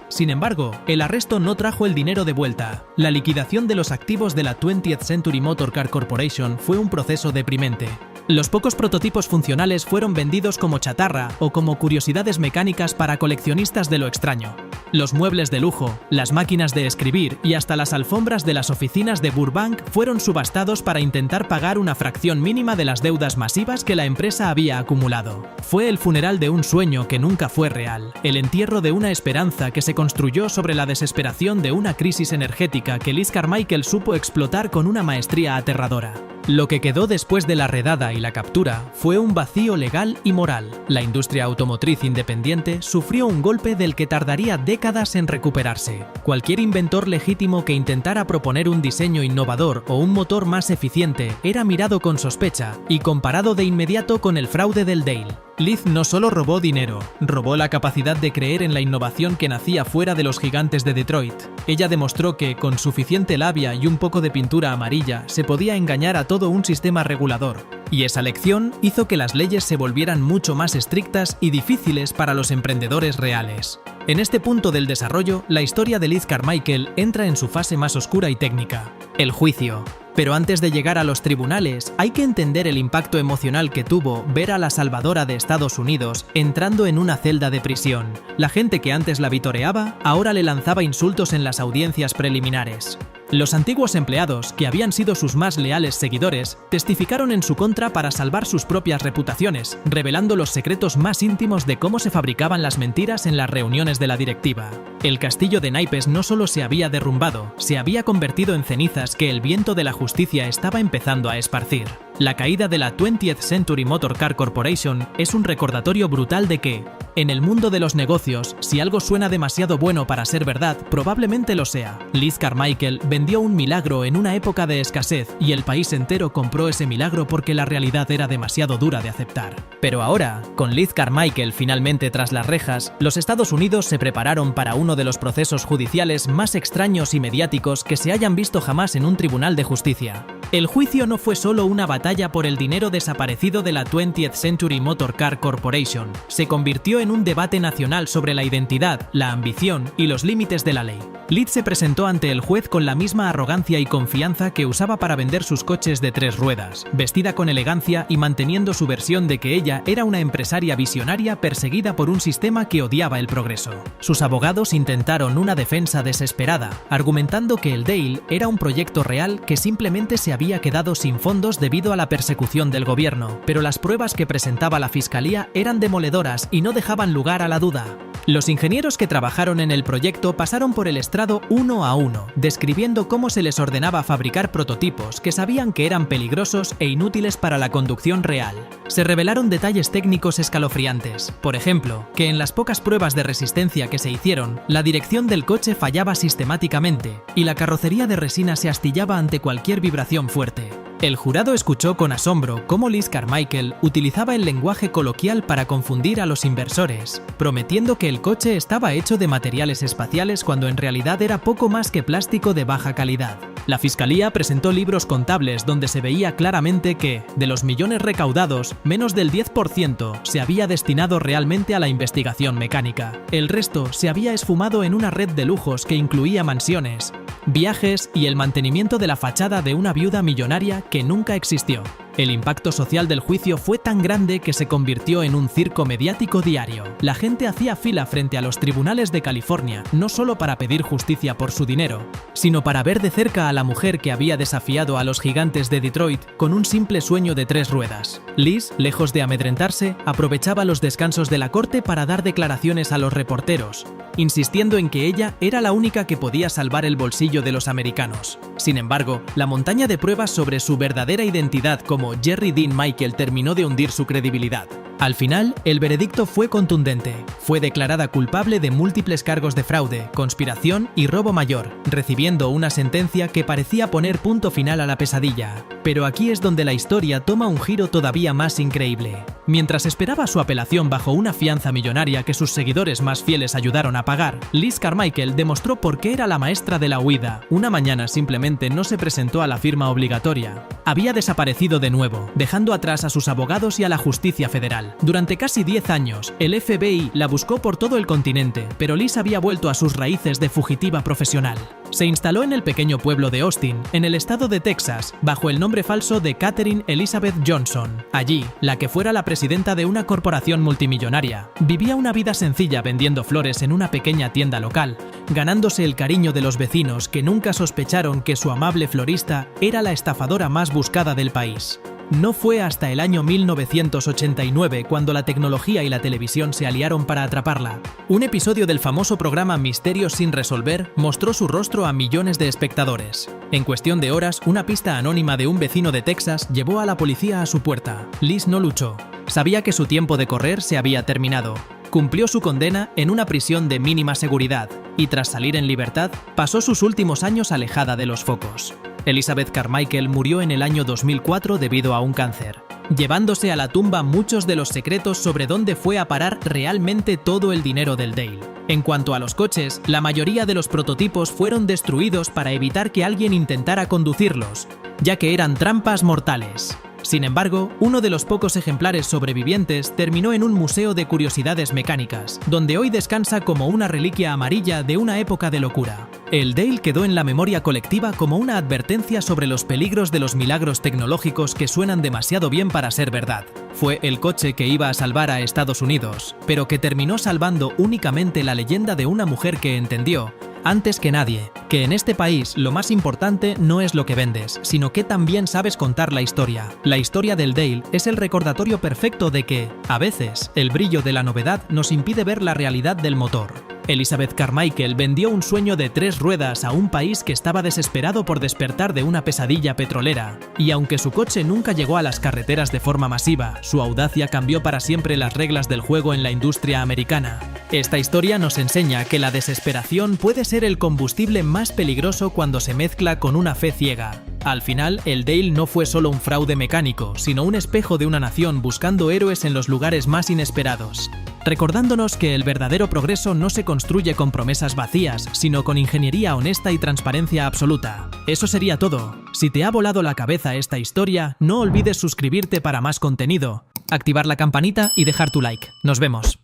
Speaker 1: Sin embargo, el arresto no trajo el dinero de vuelta. La liquidación de los activos de la 20th Century Motor Car Corporation fue un proceso deprimente. Los pocos prototipos funcionales fueron vendidos como chatarra o como curiosidades mecánicas para coleccionistas de lo extraño. Los muebles de lujo, las máquinas de escribir y hasta las alfombras de las oficinas de Burbank fueron subastados para intentar pagar una fracción mínima de las deudas masivas que la empresa había acumulado. Fue el funeral de un sueño que nunca fue real, el entierro de una esperanza que se construyó sobre la desesperación de una crisis energética que Liz Carmichael supo explotar con una maestría aterradora. Lo que quedó después de la redada y la captura fue un vacío legal y moral. La industria automotriz independiente sufrió un golpe del que tardaría décadas en recuperarse. Cualquier inventor legítimo que intentara proponer un diseño innovador o un motor más eficiente era mirado con sospecha y comparado de inmediato con el fraude del Dale. Liz no solo robó dinero, robó la capacidad de creer en la innovación que nacía fuera de los gigantes de Detroit. Ella demostró que, con suficiente labia y un poco de pintura amarilla, se podía engañar a todo un sistema regulador. Y esa lección hizo que las leyes se volvieran mucho más estrictas y difíciles para los emprendedores reales. En este punto del desarrollo, la historia de Liz Carmichael entra en su fase más oscura y técnica: el juicio. Pero antes de llegar a los tribunales, hay que entender el impacto emocional que tuvo ver a la salvadora de Estados Unidos entrando en una celda de prisión. La gente que antes la vitoreaba, ahora le lanzaba insultos en las audiencias preliminares. Los antiguos empleados, que habían sido sus más leales seguidores, testificaron en su contra para salvar sus propias reputaciones, revelando los secretos más íntimos de cómo se fabricaban las mentiras en las reuniones de la directiva. El castillo de naipes no solo se había derrumbado, se había convertido en cenizas que el viento de la justicia estaba empezando a esparcir. La caída de la 20th Century Motor Car Corporation es un recordatorio brutal de que, en el mundo de los negocios, si algo suena demasiado bueno para ser verdad, probablemente lo sea. Liz Carmichael vendió un milagro en una época de escasez y el país entero compró ese milagro porque la realidad era demasiado dura de aceptar. Pero ahora, con Liz Carmichael finalmente tras las rejas, los Estados Unidos se prepararon para uno de los procesos judiciales más extraños y mediáticos que se hayan visto jamás en un tribunal de justicia. El juicio no fue solo una batalla por el dinero desaparecido de la 20th Century Motor Car Corporation, se convirtió en un debate nacional sobre la identidad, la ambición y los límites de la ley. Liz se presentó ante el juez con la misma arrogancia y confianza que usaba para vender sus coches de 3 ruedas, vestida con elegancia y manteniendo su versión de que ella era una empresaria visionaria perseguida por un sistema que odiaba el progreso. Sus abogados intentaron una defensa desesperada, argumentando que el Dale era un proyecto real que simplemente se había quedado sin fondos debido a la persecución del gobierno, pero las pruebas que presentaba la fiscalía eran demoledoras y no dejaban lugar a la duda. Los ingenieros que trabajaron en el proyecto pasaron por el estrado uno a uno, describiendo cómo se les ordenaba fabricar prototipos que sabían que eran peligrosos e inútiles para la conducción real. Se revelaron detalles técnicos escalofriantes, por ejemplo, que en las pocas pruebas de resistencia que se hicieron, la dirección del coche fallaba sistemáticamente y la carrocería de resina se astillaba ante cualquier vibración fuerte. El jurado escuchó con asombro cómo Liz Carmichael utilizaba el lenguaje coloquial para confundir a los inversores, prometiendo que el coche estaba hecho de materiales espaciales cuando en realidad era poco más que plástico de baja calidad. La fiscalía presentó libros contables donde se veía claramente que, de los millones recaudados, menos del 10% se había destinado realmente a la investigación mecánica. El resto se había esfumado en una red de lujos que incluía mansiones, viajes y el mantenimiento de la fachada de una viuda millonaria que nunca existió. El impacto social del juicio fue tan grande que se convirtió en un circo mediático diario. La gente hacía fila frente a los tribunales de California, no solo para pedir justicia por su dinero, sino para ver de cerca a la mujer que había desafiado a los gigantes de Detroit con un simple sueño de 3 ruedas. Liz, lejos de amedrentarse, aprovechaba los descansos de la corte para dar declaraciones a los reporteros, insistiendo en que ella era la única que podía salvar el bolsillo de los americanos. Sin embargo, la montaña de pruebas sobre su verdadera identidad como Jerry Dean Michael terminó de hundir su credibilidad. Al final, el veredicto fue contundente. Fue declarada culpable de múltiples cargos de fraude, conspiración y robo mayor, recibiendo una sentencia que parecía poner punto final a la pesadilla. Pero aquí es donde la historia toma un giro todavía más increíble. Mientras esperaba su apelación bajo una fianza millonaria que sus seguidores más fieles ayudaron a pagar, Liz Carmichael demostró por qué era la maestra de la huida. Una mañana simplemente no se presentó a la firma obligatoria. Había desaparecido de nuevo, dejando atrás a sus abogados y a la justicia federal. Durante casi 10 años, el FBI la buscó por todo el continente, pero Liz había vuelto a sus raíces de fugitiva profesional. Se instaló en el pequeño pueblo de Austin, en el estado de Texas, bajo el nombre falso de Katherine Elizabeth Johnson. Allí, la que fuera la presidenta de una corporación multimillonaria, vivía una vida sencilla vendiendo flores en una pequeña tienda local, ganándose el cariño de los vecinos que nunca sospecharon que su amable florista era la estafadora más buscada del país. No fue hasta el año 1989 cuando la tecnología y la televisión se aliaron para atraparla. Un episodio del famoso programa Misterios sin resolver mostró su rostro a millones de espectadores. En cuestión de horas, una pista anónima de un vecino de Texas llevó a la policía a su puerta. Liz no luchó. Sabía que su tiempo de correr se había terminado. Cumplió su condena en una prisión de mínima seguridad y tras salir en libertad, pasó sus últimos años alejada de los focos. Elizabeth Carmichael murió en el año 2004 debido a un cáncer, llevándose a la tumba muchos de los secretos sobre dónde fue a parar realmente todo el dinero del Dale. En cuanto a los coches, la mayoría de los prototipos fueron destruidos para evitar que alguien intentara conducirlos, ya que eran trampas mortales. Sin embargo, uno de los pocos ejemplares sobrevivientes terminó en un museo de curiosidades mecánicas, donde hoy descansa como una reliquia amarilla de una época de locura. El Dale quedó en la memoria colectiva como una advertencia sobre los peligros de los milagros tecnológicos que suenan demasiado bien para ser verdad. Fue el coche que iba a salvar a Estados Unidos, pero que terminó salvando únicamente la leyenda de una mujer que entendió, antes que nadie, que en este país lo más importante no es lo que vendes, sino que también sabes contar la historia. La historia del Dale es el recordatorio perfecto de que, a veces, el brillo de la novedad nos impide ver la realidad del motor. Elizabeth Carmichael vendió un sueño de 3 ruedas a un país que estaba desesperado por despertar de una pesadilla petrolera. Y aunque su coche nunca llegó a las carreteras de forma masiva, su audacia cambió para siempre las reglas del juego en la industria americana. Esta historia nos enseña que la desesperación puede ser el combustible más peligroso cuando se mezcla con una fe ciega. Al final, el Dale no fue solo un fraude mecánico, sino un espejo de una nación buscando héroes en los lugares más inesperados, recordándonos que el verdadero progreso no se construye con promesas vacías, sino con ingeniería honesta y transparencia absoluta. Eso sería todo. Si te ha volado la cabeza esta historia, no olvides suscribirte para más contenido, activar la campanita y dejar tu like. Nos vemos.